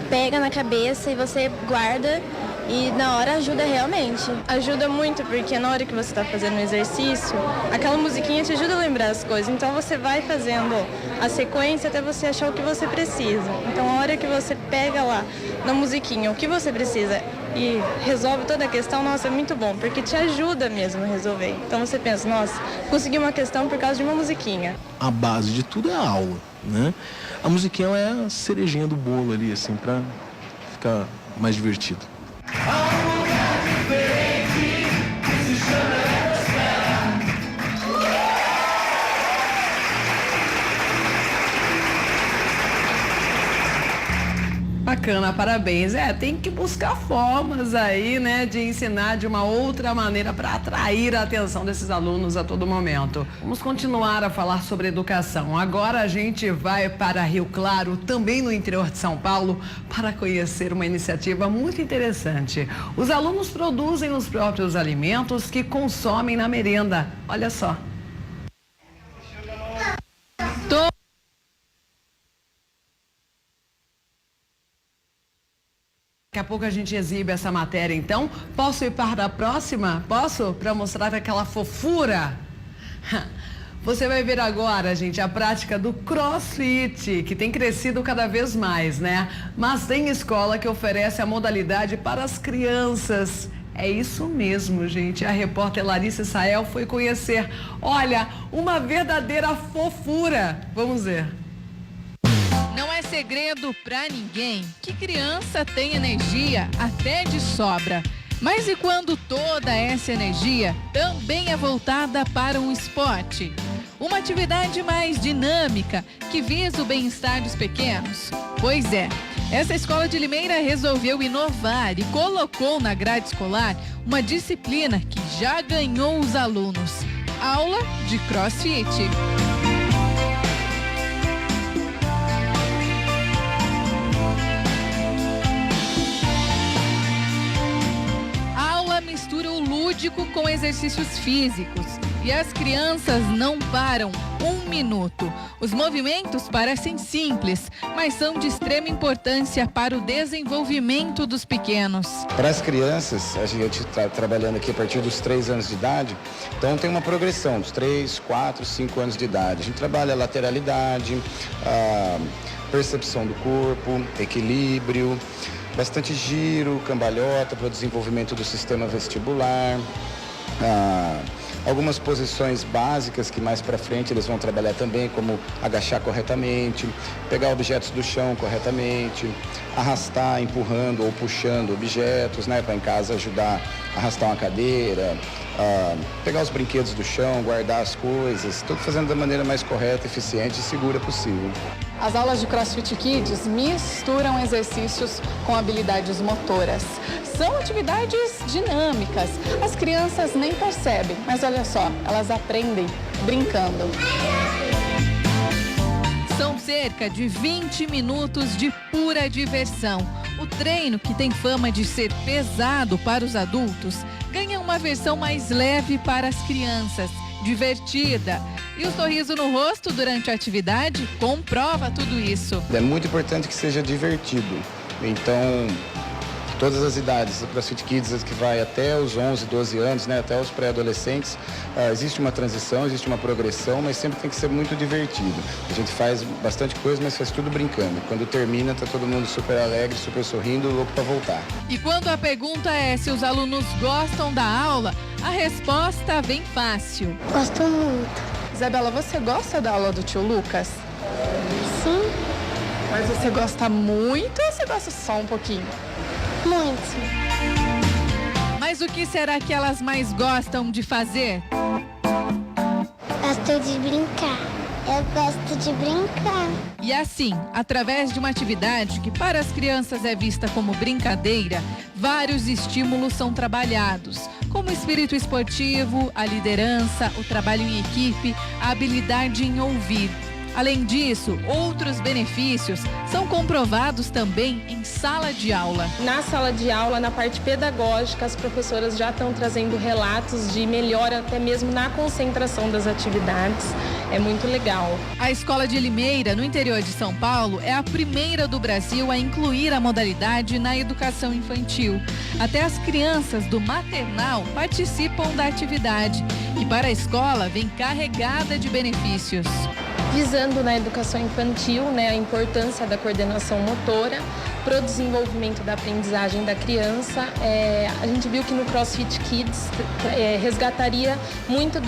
pegam na cabeça e você guarda E na hora ajuda realmente. Ajuda muito, porque na hora que você está fazendo o exercício, aquela musiquinha te ajuda a lembrar as coisas. Então você vai fazendo a sequência até você achar o que você precisa. Então a hora que você pega lá na musiquinha o que você precisa e resolve toda a questão, nossa, é muito bom, porque te ajuda mesmo a resolver. Então você pensa, nossa, consegui uma questão por causa de uma musiquinha. A base de tudo é a aula, né? A musiquinha é a cerejinha do bolo ali, assim, pra ficar mais divertido. Bacana, parabéns. Tem que buscar formas aí, né, de ensinar de uma outra maneira para atrair a atenção desses alunos a todo momento. Vamos continuar a falar sobre educação. Agora a gente vai para Rio Claro, também no interior de São Paulo, para conhecer uma iniciativa muito interessante. Os alunos produzem os próprios alimentos que consomem na merenda. Olha só. Daqui a pouco a gente exibe essa matéria, então. Posso ir para a próxima? Posso? Para mostrar aquela fofura? Você vai ver agora, gente, a prática do CrossFit, que tem crescido cada vez mais, né? Mas tem escola que oferece a modalidade para as crianças. É isso mesmo, gente. A repórter Larissa Sael foi conhecer. Olha, uma verdadeira fofura. Vamos ver. Não é segredo pra ninguém que criança tem energia até de sobra. Mas e quando toda essa energia também é voltada para um esporte? Uma atividade mais dinâmica que visa o bem-estar dos pequenos? Pois é, essa escola de Limeira resolveu inovar e colocou na grade escolar uma disciplina que já ganhou os alunos: aula de CrossFit. Mistura o lúdico com exercícios físicos e as crianças não param um minuto. Os movimentos parecem simples, mas são de extrema importância para o desenvolvimento dos pequenos. Para as crianças, a gente está trabalhando aqui a partir dos 3 anos de idade, então tem uma progressão dos 3, 4, 5 anos de idade. A gente trabalha a lateralidade, a percepção do corpo, equilíbrio, bastante giro, cambalhota para o desenvolvimento do sistema vestibular, algumas posições básicas que mais para frente eles vão trabalhar também, como agachar corretamente, pegar objetos do chão corretamente, arrastar, empurrando ou puxando objetos, né, para em casa ajudar a arrastar uma cadeira, pegar os brinquedos do chão, guardar as coisas, tudo fazendo da maneira mais correta, eficiente e segura possível. As aulas de CrossFit Kids misturam exercícios com habilidades motoras. São atividades dinâmicas. As crianças nem percebem, mas olha só, elas aprendem brincando. São cerca de 20 minutos de pura diversão. O treino, que tem fama de ser pesado para os adultos, ganha uma versão mais leve para as crianças, divertida. E o sorriso no rosto durante a atividade comprova tudo isso. É muito importante que seja divertido. Então, todas as idades, o CrossFit Kids que vai até os 11, 12 anos, né, até os pré-adolescentes, existe uma transição, existe uma progressão, mas sempre tem que ser muito divertido. A gente faz bastante coisa, mas faz tudo brincando. Quando termina, tá todo mundo super alegre, super sorrindo, louco para voltar. E quando a pergunta é se os alunos gostam da aula, a resposta vem fácil. Gosto muito. Isabela, você gosta da aula do tio Lucas? Sim. Mas você gosta muito ou você gosta só um pouquinho? Muito. Mas o que será que elas mais gostam de fazer? Gosto de brincar. Eu gosto de brincar. E assim, através de uma atividade que para as crianças é vista como brincadeira, vários estímulos são trabalhados, como o espírito esportivo, a liderança, o trabalho em equipe, a habilidade em ouvir. Além disso, outros benefícios são comprovados também em sala de aula. Na sala de aula, na parte pedagógica, as professoras já estão trazendo relatos de melhora até mesmo na concentração das atividades. É muito legal. A Escola de Limeira, no interior de São Paulo, é a primeira do Brasil a incluir a modalidade na educação infantil. Até as crianças do maternal participam da atividade e para a escola vem carregada de benefícios. Visando na educação infantil, a importância da coordenação motora para o desenvolvimento da aprendizagem da criança. A gente viu que no CrossFit Kids resgataria muito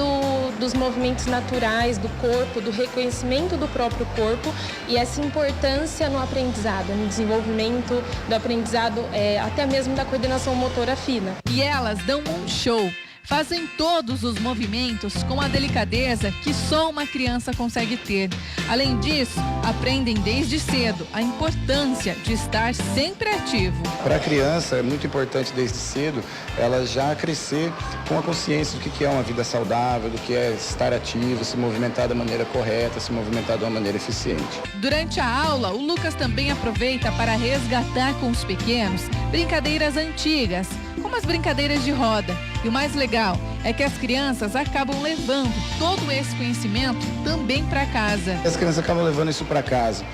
dos movimentos naturais do corpo, do reconhecimento do próprio corpo e essa importância no aprendizado, no desenvolvimento do aprendizado, até mesmo da coordenação motora fina. E elas dão um show. Fazem todos os movimentos com a delicadeza que só uma criança consegue ter. Além disso, aprendem desde cedo a importância de estar sempre ativo. Para a criança é muito importante desde cedo ela já crescer com a consciência do que é uma vida saudável, do que é estar ativo, se movimentar da maneira correta, se movimentar de uma maneira eficiente. Durante a aula, o Lucas também aproveita para resgatar com os pequenos brincadeiras antigas, como as brincadeiras de roda. E o mais legal é que as crianças acabam levando todo esse conhecimento também para casa. As crianças acabam levando isso para casa.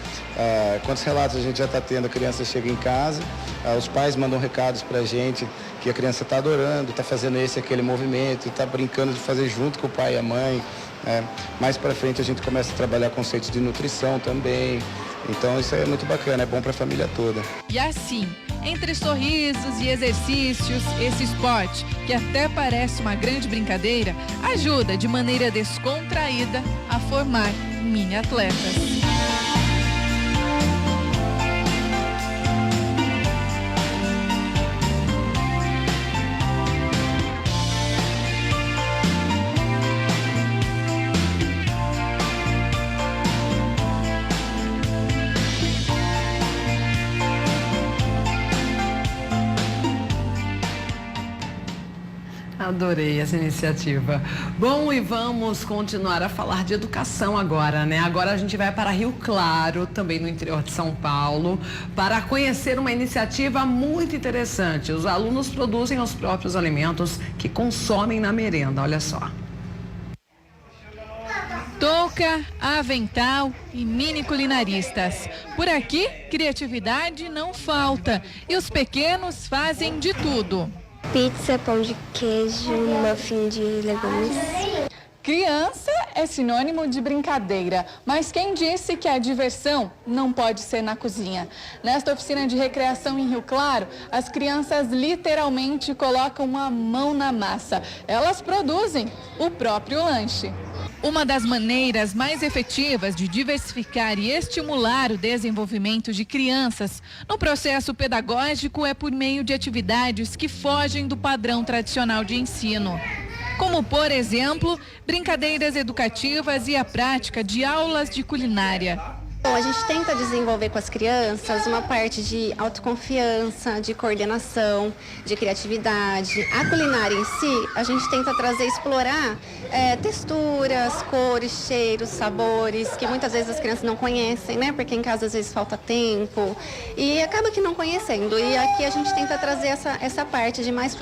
Quantos relatos a gente já está tendo? A criança chega em casa, os pais mandam recados para a gente que a criança está adorando, está fazendo esse e aquele movimento, está brincando de fazer junto com o pai e a mãe. Mais para frente a gente começa a trabalhar conceitos de nutrição também. Então isso é muito bacana, é bom para a família toda. E assim, entre sorrisos e exercícios, esse esporte, que até parece uma grande brincadeira, ajuda de maneira descontraída a formar mini atletas. Adorei essa iniciativa. Bom, e vamos continuar a falar de educação agora, Agora a gente vai para Rio Claro, também no interior de São Paulo, para conhecer uma iniciativa muito interessante. Os alunos produzem os próprios alimentos que consomem na merenda, olha só. Touca, avental e mini culinaristas. Por aqui, criatividade não falta e os pequenos fazem de tudo. Pizza, pão de queijo, muffin de legumes. Criança é sinônimo de brincadeira, mas quem disse que a diversão não pode ser na cozinha? Nesta oficina de recreação em Rio Claro, as crianças literalmente colocam a mão na massa. Elas produzem o próprio lanche. Uma das maneiras mais efetivas de diversificar e estimular o desenvolvimento de crianças no processo pedagógico é por meio de atividades que fogem do padrão tradicional de ensino. Como, por exemplo, brincadeiras educativas e a prática de aulas de culinária. Bom, a gente tenta desenvolver com as crianças uma parte de autoconfiança, de coordenação, de criatividade. A culinária em si, a gente tenta explorar texturas, cores, cheiros, sabores, que muitas vezes as crianças não conhecem, Porque em casa às vezes falta tempo e acaba que não conhecendo. E aqui a gente tenta trazer essa parte de mais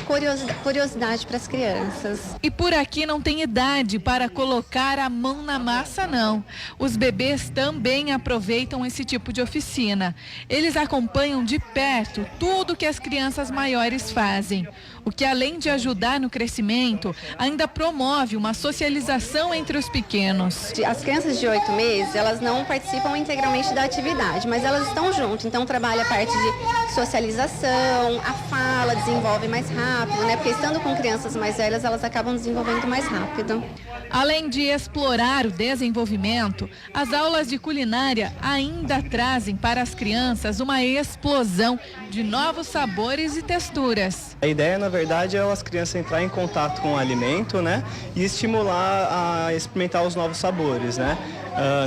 curiosidade para as crianças. E por aqui não tem idade para colocar a mão na massa, não. Os bebês também aproveitam esse tipo de oficina. Eles acompanham de perto tudo que as crianças maiores fazem, o que além de ajudar no crescimento, ainda promove uma socialização entre os pequenos. As crianças de 8 meses, elas não participam integralmente da atividade, mas elas estão junto, então trabalha a parte de socialização, a fala desenvolve mais rápido, Porque estando com crianças mais velhas, elas acabam desenvolvendo mais rápido. Além de explorar o desenvolvimento, as aulas de culinária ainda trazem para as crianças uma explosão de novos sabores e texturas. A ideia, na verdade, é as crianças entrar em contato com o alimento, né? E estimular a experimentar os novos sabores, né?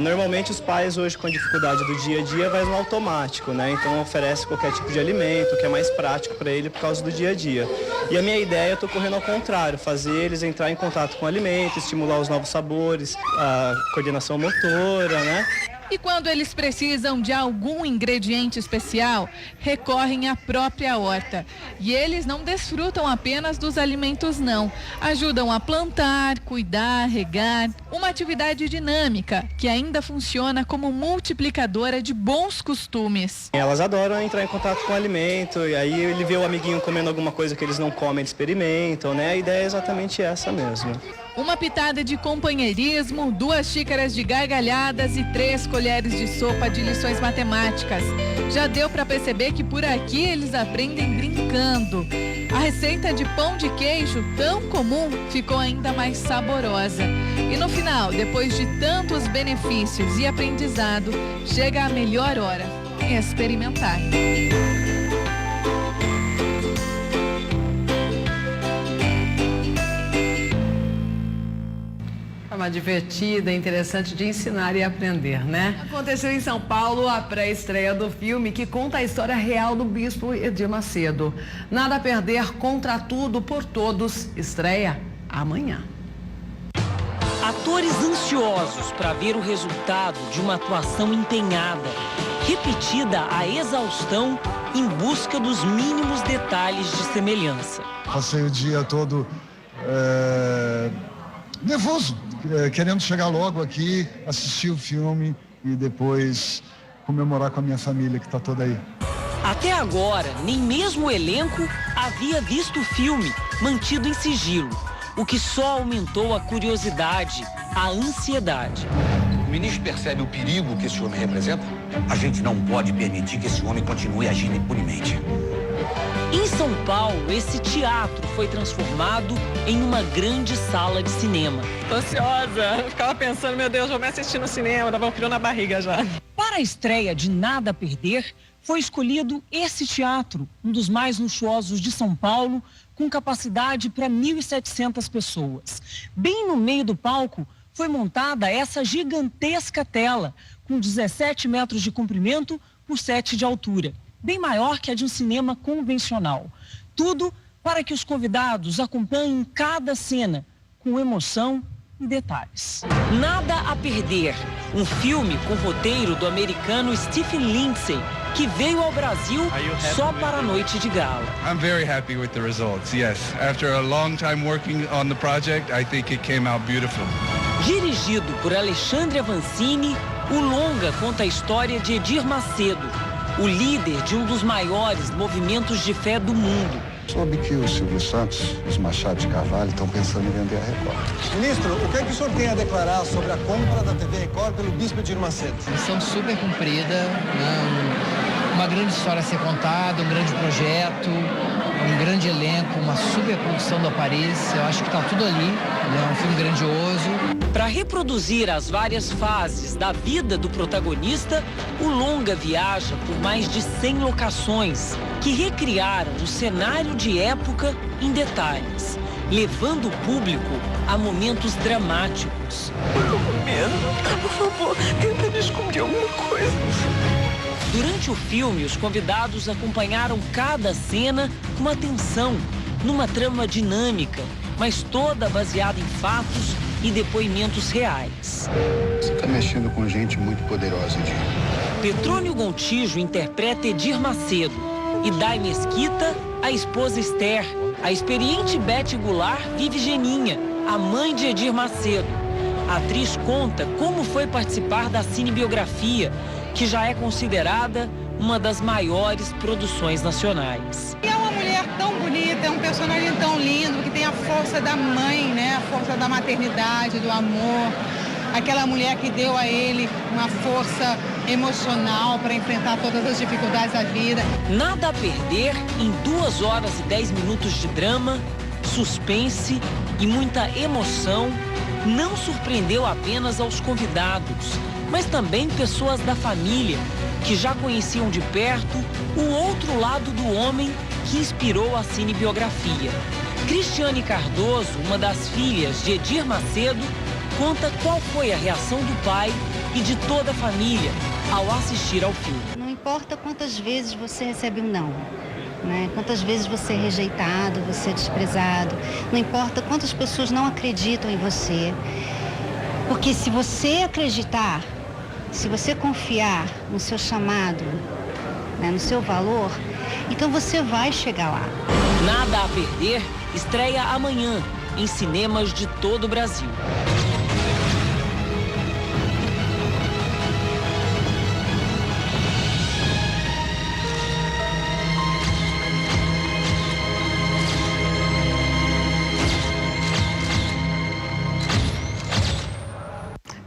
Normalmente os pais hoje com a dificuldade do dia a dia vai no automático, né? Então oferece qualquer tipo de alimento que é mais prático para ele por causa do dia a dia. E a minha ideia, eu estou correndo ao contrário, fazer eles entrar em contato com o alimento, estimular os novos sabores, a coordenação motora, né? E quando eles precisam de algum ingrediente especial, recorrem à própria horta. E eles não desfrutam apenas dos alimentos, não. Ajudam a plantar, cuidar, regar. Uma atividade dinâmica que ainda funciona como multiplicadora de bons costumes. Elas adoram entrar em contato com o alimento, e aí ele vê o amiguinho comendo alguma coisa que eles não comem, eles experimentam, né? A ideia é exatamente essa mesmo. Uma pitada de companheirismo, 2 xícaras de gargalhadas e 3 colheres de sopa de lições matemáticas. Já deu para perceber que por aqui eles aprendem brincando. A receita de pão de queijo, tão comum, ficou ainda mais saborosa. E no final, depois de tantos benefícios e aprendizado, chega a melhor hora: experimentar. Uma divertida, interessante de ensinar e aprender, né? Aconteceu em São Paulo a pré-estreia do filme que conta a história real do bispo Edir Macedo. Nada a perder, contra tudo, por todos, estreia amanhã. Atores ansiosos para ver o resultado de uma atuação empenhada, repetida à exaustão, em busca dos mínimos detalhes de semelhança. Passei o dia todo nervoso, querendo chegar logo aqui, assistir o filme e depois comemorar com a minha família que está toda aí. Até agora, nem mesmo o elenco havia visto o filme, mantido em sigilo, o que só aumentou a curiosidade, a ansiedade. O ministro percebe o perigo que esse homem representa? A gente não pode permitir que esse homem continue agindo impunemente. Em São Paulo, esse teatro foi transformado em uma grande sala de cinema. Tô ansiosa, eu ficava pensando, meu Deus, vou me assistir no cinema, dava um frio na barriga já. Para a estreia de Nada a Perder, foi escolhido esse teatro, um dos mais luxuosos de São Paulo, com capacidade para 1.700 pessoas. Bem no meio do palco, foi montada essa gigantesca tela, com 17 metros de comprimento por 7 de altura. Bem maior que a de um cinema convencional. Tudo para que os convidados acompanhem cada cena com emoção e detalhes. Nada a Perder, um filme com roteiro do americano Stephen Lindsay, que veio ao Brasil só para a noite de gala. I'm very happy with the results. Yes, after a long time working on the project, I think it came out beautiful. Dirigido por Alexandre Avancini, o longa conta a história de Edir Macedo, o líder de um dos maiores movimentos de fé do mundo. Soube que o Silvio Santos e os Machado de Carvalho estão pensando em vender a Record. Ministro, o que é que o senhor tem a declarar sobre a compra da TV Record pelo bispo Edir Macedo? Missão super cumprida, né? Uma grande história a ser contada, um grande projeto, um grande elenco, uma super produção do Paris. Eu acho que está tudo ali, né? Um filme grandioso. Para reproduzir as várias fases da vida do protagonista, o longa viaja por mais de 100 locações que recriaram o cenário de época em detalhes, levando o público a momentos dramáticos. Eu tô com medo. Por favor, tenta descobrir alguma coisa. Durante o filme, os convidados acompanharam cada cena com atenção, numa trama dinâmica, mas toda baseada em fatos e depoimentos reais. Você está mexendo com gente muito poderosa, Edir. Petrônio Gontijo interpreta Edir Macedo e Day Mesquita, a esposa Esther. A experiente Beth Goulart vive Geninha, a mãe de Edir Macedo. A atriz conta como foi participar da cinebiografia, que já é considerada uma das maiores produções nacionais. É uma mulher tão bonita, é um personagem tão lindo, que tem a força da mãe, né? A força da maternidade, do amor. Aquela mulher que deu a ele uma força emocional para enfrentar todas as dificuldades da vida. Nada a Perder, em 2 horas e 10 minutos de drama, suspense e muita emoção, não surpreendeu apenas aos convidados, mas também pessoas da família, que já conheciam de perto o outro lado do homem que inspirou a cinebiografia. Cristiane Cardoso, uma das filhas de Edir Macedo, conta qual foi a reação do pai e de toda a família ao assistir ao filme. Não importa quantas vezes você recebe um não, né? Quantas vezes você é rejeitado, você é desprezado, não importa quantas pessoas não acreditam em você, porque se você acreditar, se você confiar no seu chamado, né, no seu valor, então você vai chegar lá. Nada a Perder estreia amanhã em cinemas de todo o Brasil.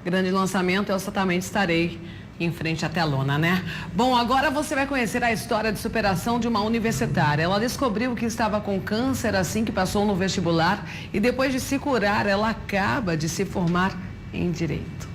Grande lançamento, eu certamente estarei em frente à telona, né? Bom, agora você vai conhecer a história de superação de uma universitária. Ela descobriu que estava com câncer assim que passou no vestibular e depois de se curar, ela acaba de se formar em Direito.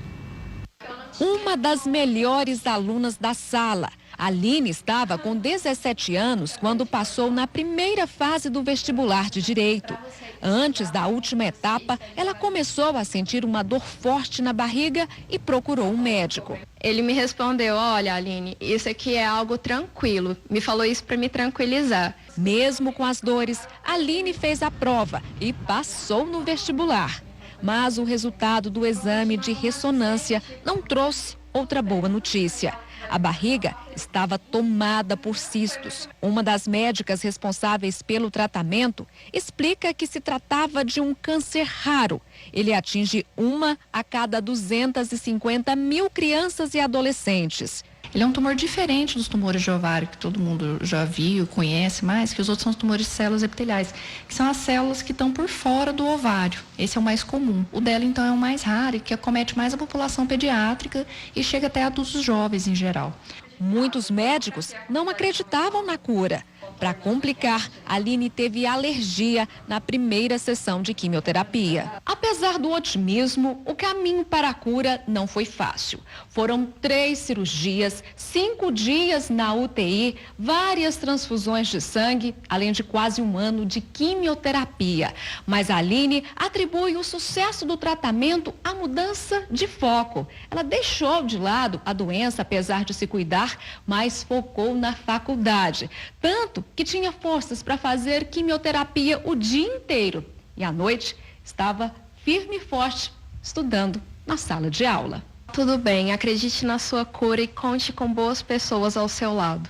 Uma das melhores alunas da sala. Aline estava com 17 anos quando passou na primeira fase do vestibular de Direito. Antes da última etapa, ela começou a sentir uma dor forte na barriga e procurou um médico. Ele me respondeu: olha, Aline, isso aqui é algo tranquilo. Me falou isso para me tranquilizar. Mesmo com as dores, Aline fez a prova e passou no vestibular. Mas o resultado do exame de ressonância não trouxe outra boa notícia. A barriga estava tomada por cistos. Uma das médicas responsáveis pelo tratamento explica que se tratava de um câncer raro. Ele atinge 1 a cada 250 mil crianças e adolescentes. Ele é um tumor diferente dos tumores de ovário, que todo mundo já viu, conhece mais, que os outros são os tumores de células epiteliais, que são as células que estão por fora do ovário. Esse é o mais comum. O dela, então, é o mais raro e que acomete mais a população pediátrica e chega até adultos jovens em geral. Muitos médicos não acreditavam na cura. Para complicar, Aline teve alergia na primeira sessão de quimioterapia. Apesar do otimismo, o caminho para a cura não foi fácil. Foram 3 cirurgias, 5 dias na UTI, várias transfusões de sangue, além de quase 1 ano de quimioterapia. Mas a Aline atribui o sucesso do tratamento à mudança de foco. Ela deixou de lado a doença, apesar de se cuidar, mas focou na faculdade. Tanto que tinha forças para fazer quimioterapia o dia inteiro. E à noite estava firme e forte, estudando na sala de aula. Tudo bem, acredite na sua cura e conte com boas pessoas ao seu lado.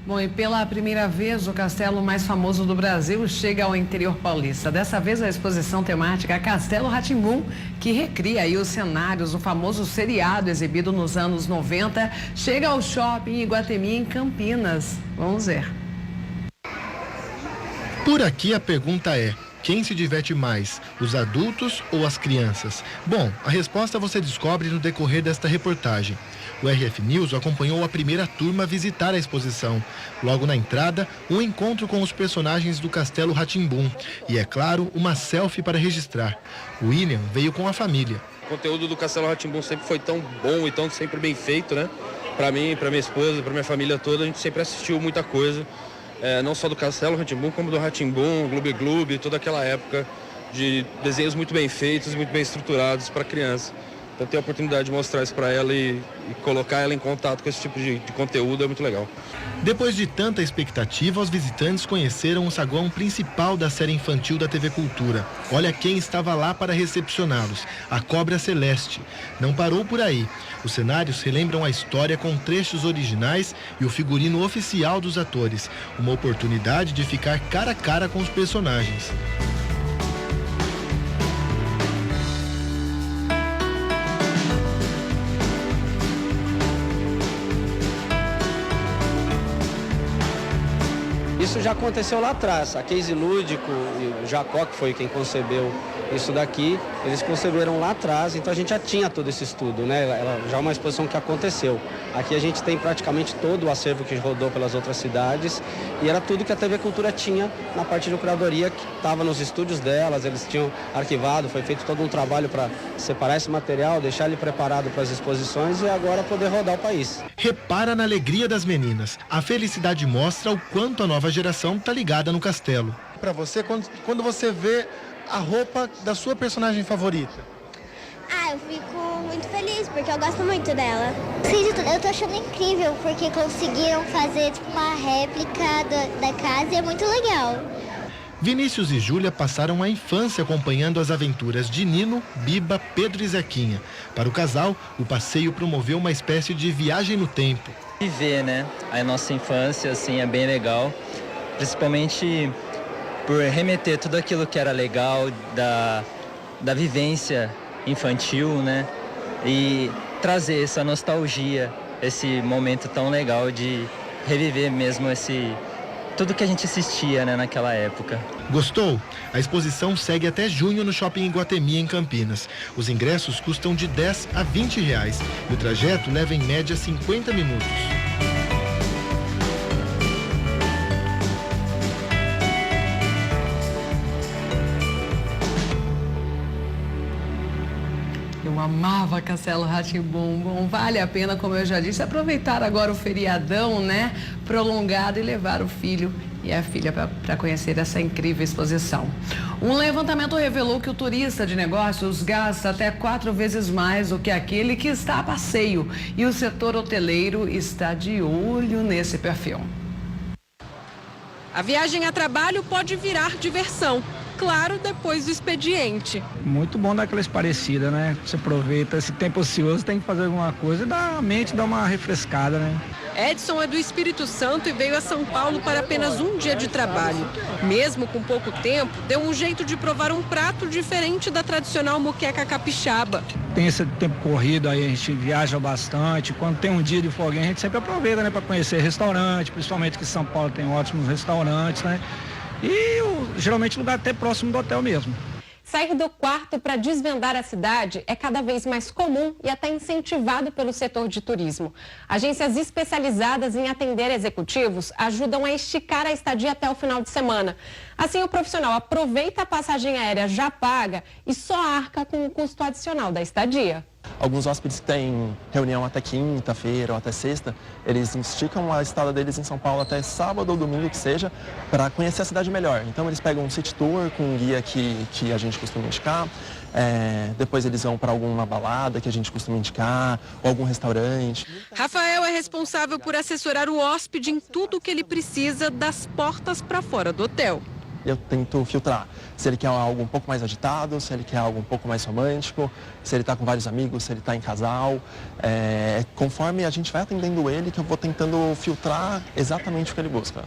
Bom, e pela primeira vez, o castelo mais famoso do Brasil chega ao interior paulista. Dessa vez, a exposição temática Castelo Rá-Tim-Bum, que recria aí os cenários do famoso seriado exibido nos anos 90, chega ao shopping Iguatemi, em Campinas. Vamos ver. Por aqui a pergunta é: quem se diverte mais, os adultos ou as crianças? Bom, a resposta você descobre no decorrer desta reportagem. O RF News acompanhou a primeira turma visitar a exposição. Logo na entrada, um encontro com os personagens do Castelo Rá-Tim-Bum. E, é claro, uma selfie para registrar. O William veio com a família. O conteúdo do Castelo Rá-Tim-Bum sempre foi tão bom e tão sempre bem feito, né? Para mim, para minha esposa, para minha família toda, a gente sempre assistiu muita coisa. Não só do Castelo Rá-Tim-Bum, como do Rá-Tim-Bum, Gloob Gloob, toda aquela época de desenhos muito bem feitos, muito bem estruturados para criança. Então ter a oportunidade de mostrar isso para ela e colocar ela em contato com esse tipo de conteúdo é muito legal. Depois de tanta expectativa, os visitantes conheceram o saguão principal da série infantil da TV Cultura. Olha quem estava lá para recepcioná-los, a Cobra Celeste. Não parou por aí. Os cenários relembram a história com trechos originais e o figurino oficial dos atores. Uma oportunidade de ficar cara a cara com os personagens. Isso já aconteceu lá atrás. A Case Lúdico e o Jacó, que foi quem concebeu isso daqui, eles conceberam lá atrás, então a gente já tinha todo esse estudo, né? Ela já é uma exposição que aconteceu. Aqui a gente tem praticamente todo o acervo que rodou pelas outras cidades e era tudo que a TV Cultura tinha na parte de curadoria, que estava nos estúdios delas, eles tinham arquivado, foi feito todo um trabalho para separar esse material, deixar ele preparado para as exposições e agora poder rodar o país. Repara na alegria das meninas. A felicidade mostra o quanto a nova geração está ligada no castelo. Para você, quando você vê a roupa da sua personagem favorita? Eu fico muito feliz, porque eu gosto muito dela. Eu tô achando incrível, porque conseguiram fazer uma réplica da casa e é muito legal. Vinícius e Júlia passaram a infância acompanhando as aventuras de Nino, Biba, Pedro e Zequinha. Para o casal, o passeio promoveu uma espécie de viagem no tempo. Viver, né? A nossa infância, assim, é bem legal. Principalmente por remeter tudo aquilo que era legal da vivência infantil, né? E trazer essa nostalgia, esse momento tão legal de reviver mesmo tudo que a gente assistia, né, naquela época. Gostou? A exposição segue até junho no Shopping Iguatemi, em Campinas. Os ingressos custam de R$10 a R$20 e o trajeto leva em média 50 minutos. Eu amava Castelo Rá-Tim-Bum. Bom, vale a pena, como eu já disse, aproveitar agora o feriadão, né, prolongado e levar o filho e a filha para conhecer essa incrível exposição. Um levantamento revelou que o turista de negócios gasta até 4 vezes mais do que aquele que está a passeio. E o setor hoteleiro está de olho nesse perfil. A viagem a trabalho pode virar diversão. Claro, depois do expediente. Muito bom dar aquela esparecida, né? Você aproveita esse tempo ocioso, tem que fazer alguma coisa e a mente dá uma refrescada, né? Edson é do Espírito Santo e veio a São Paulo para apenas um dia de trabalho. Mesmo com pouco tempo, deu um jeito de provar um prato diferente da tradicional moqueca capixaba. Tem esse tempo corrido aí, a gente viaja bastante. Quando tem um dia de folga, a gente sempre aproveita, né? Para conhecer restaurante, principalmente que São Paulo tem ótimos restaurantes, né? E geralmente lugar até próximo do hotel mesmo. Sair do quarto para desvendar a cidade é cada vez mais comum e até incentivado pelo setor de turismo. Agências especializadas em atender executivos ajudam a esticar a estadia até o final de semana. Assim, o profissional aproveita a passagem aérea já paga e só arca com o custo adicional da estadia. Alguns hóspedes que têm reunião até quinta-feira ou até sexta, eles esticam a estada deles em São Paulo até sábado ou domingo que seja, para conhecer a cidade melhor. Então eles pegam um city tour com um guia que a gente costuma indicar, depois eles vão para alguma balada que a gente costuma indicar, ou algum restaurante. Rafael é responsável por assessorar o hóspede em tudo o que ele precisa das portas para fora do hotel. Eu tento filtrar se ele quer algo um pouco mais agitado, se ele quer algo um pouco mais romântico, se ele está com vários amigos, se ele está em casal. Conforme a gente vai atendendo ele, que eu vou tentando filtrar exatamente o que ele busca.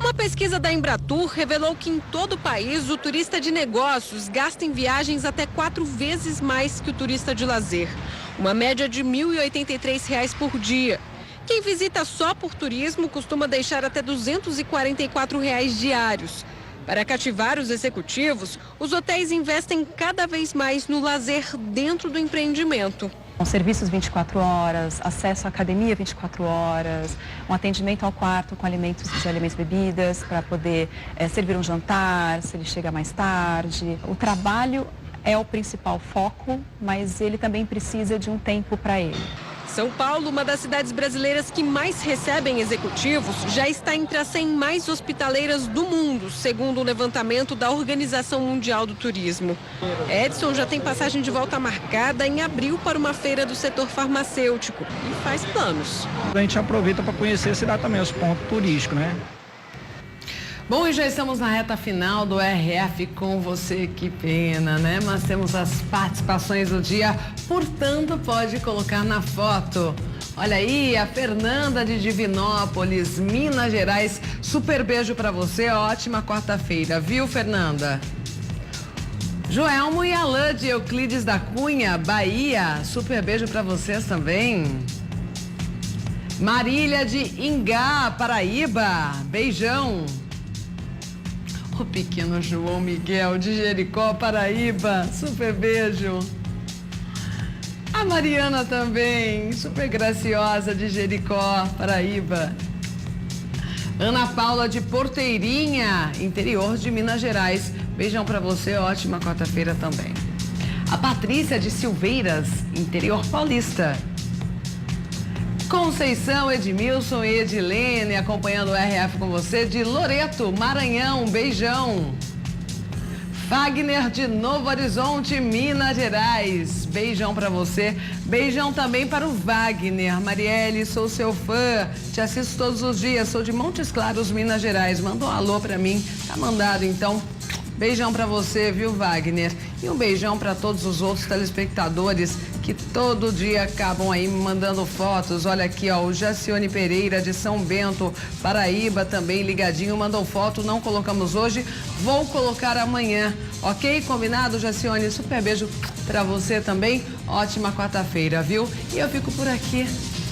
Uma pesquisa da Embratur revelou que em todo o país o turista de negócios gasta em viagens até 4 vezes mais que o turista de lazer. Uma média de R$ 1.083 por dia. Quem visita só por turismo costuma deixar até R$ 244 diários. Para cativar os executivos, os hotéis investem cada vez mais no lazer dentro do empreendimento. Com serviços 24 horas, acesso à academia 24 horas, um atendimento ao quarto com alimentos e bebidas para poder servir um jantar, se ele chega mais tarde. O trabalho é o principal foco, mas ele também precisa de um tempo para ele. São Paulo, uma das cidades brasileiras que mais recebem executivos, já está entre as 100 mais hospitaleiras do mundo, segundo o levantamento da Organização Mundial do Turismo. Edson já tem passagem de volta marcada em abril para uma feira do setor farmacêutico e faz planos. A gente aproveita para conhecer a cidade também, os pontos turísticos, né? Bom, e já estamos na reta final do RF com você, que pena, né? Mas temos as participações do dia, portanto pode colocar na foto. Olha aí, a Fernanda de Divinópolis, Minas Gerais. Super beijo pra você, ótima quarta-feira, viu, Fernanda? Joelmo e Alain de Euclides da Cunha, Bahia. Super beijo pra vocês também. Marília de Ingá, Paraíba. Beijão. O pequeno João Miguel de Jericó, Paraíba. Super beijo. A Mariana também, super graciosa de Jericó, Paraíba. Ana Paula de Porteirinha, interior de Minas Gerais. Beijão pra você, ótima quarta-feira também. A Patrícia de Silveiras, interior paulista. Conceição, Edmilson e Edilene acompanhando o RF com você de Loreto, Maranhão, beijão. Wagner de Novo Horizonte, Minas Gerais, beijão pra você. Beijão também para o Wagner. Marielle, sou seu fã, te assisto todos os dias, sou de Montes Claros, Minas Gerais. Manda um alô pra mim, tá mandado então. Beijão pra você, viu, Wagner? E um beijão pra todos os outros telespectadores que todo dia acabam aí me mandando fotos. Olha aqui, ó, o Jacione Pereira de São Bento, Paraíba, também ligadinho, mandou foto, não colocamos hoje, vou colocar amanhã, ok? Combinado, Jacione? Super beijo pra você também, ótima quarta-feira, viu? E eu fico por aqui,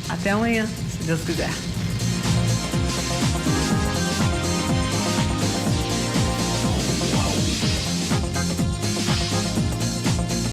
até amanhã, se Deus quiser.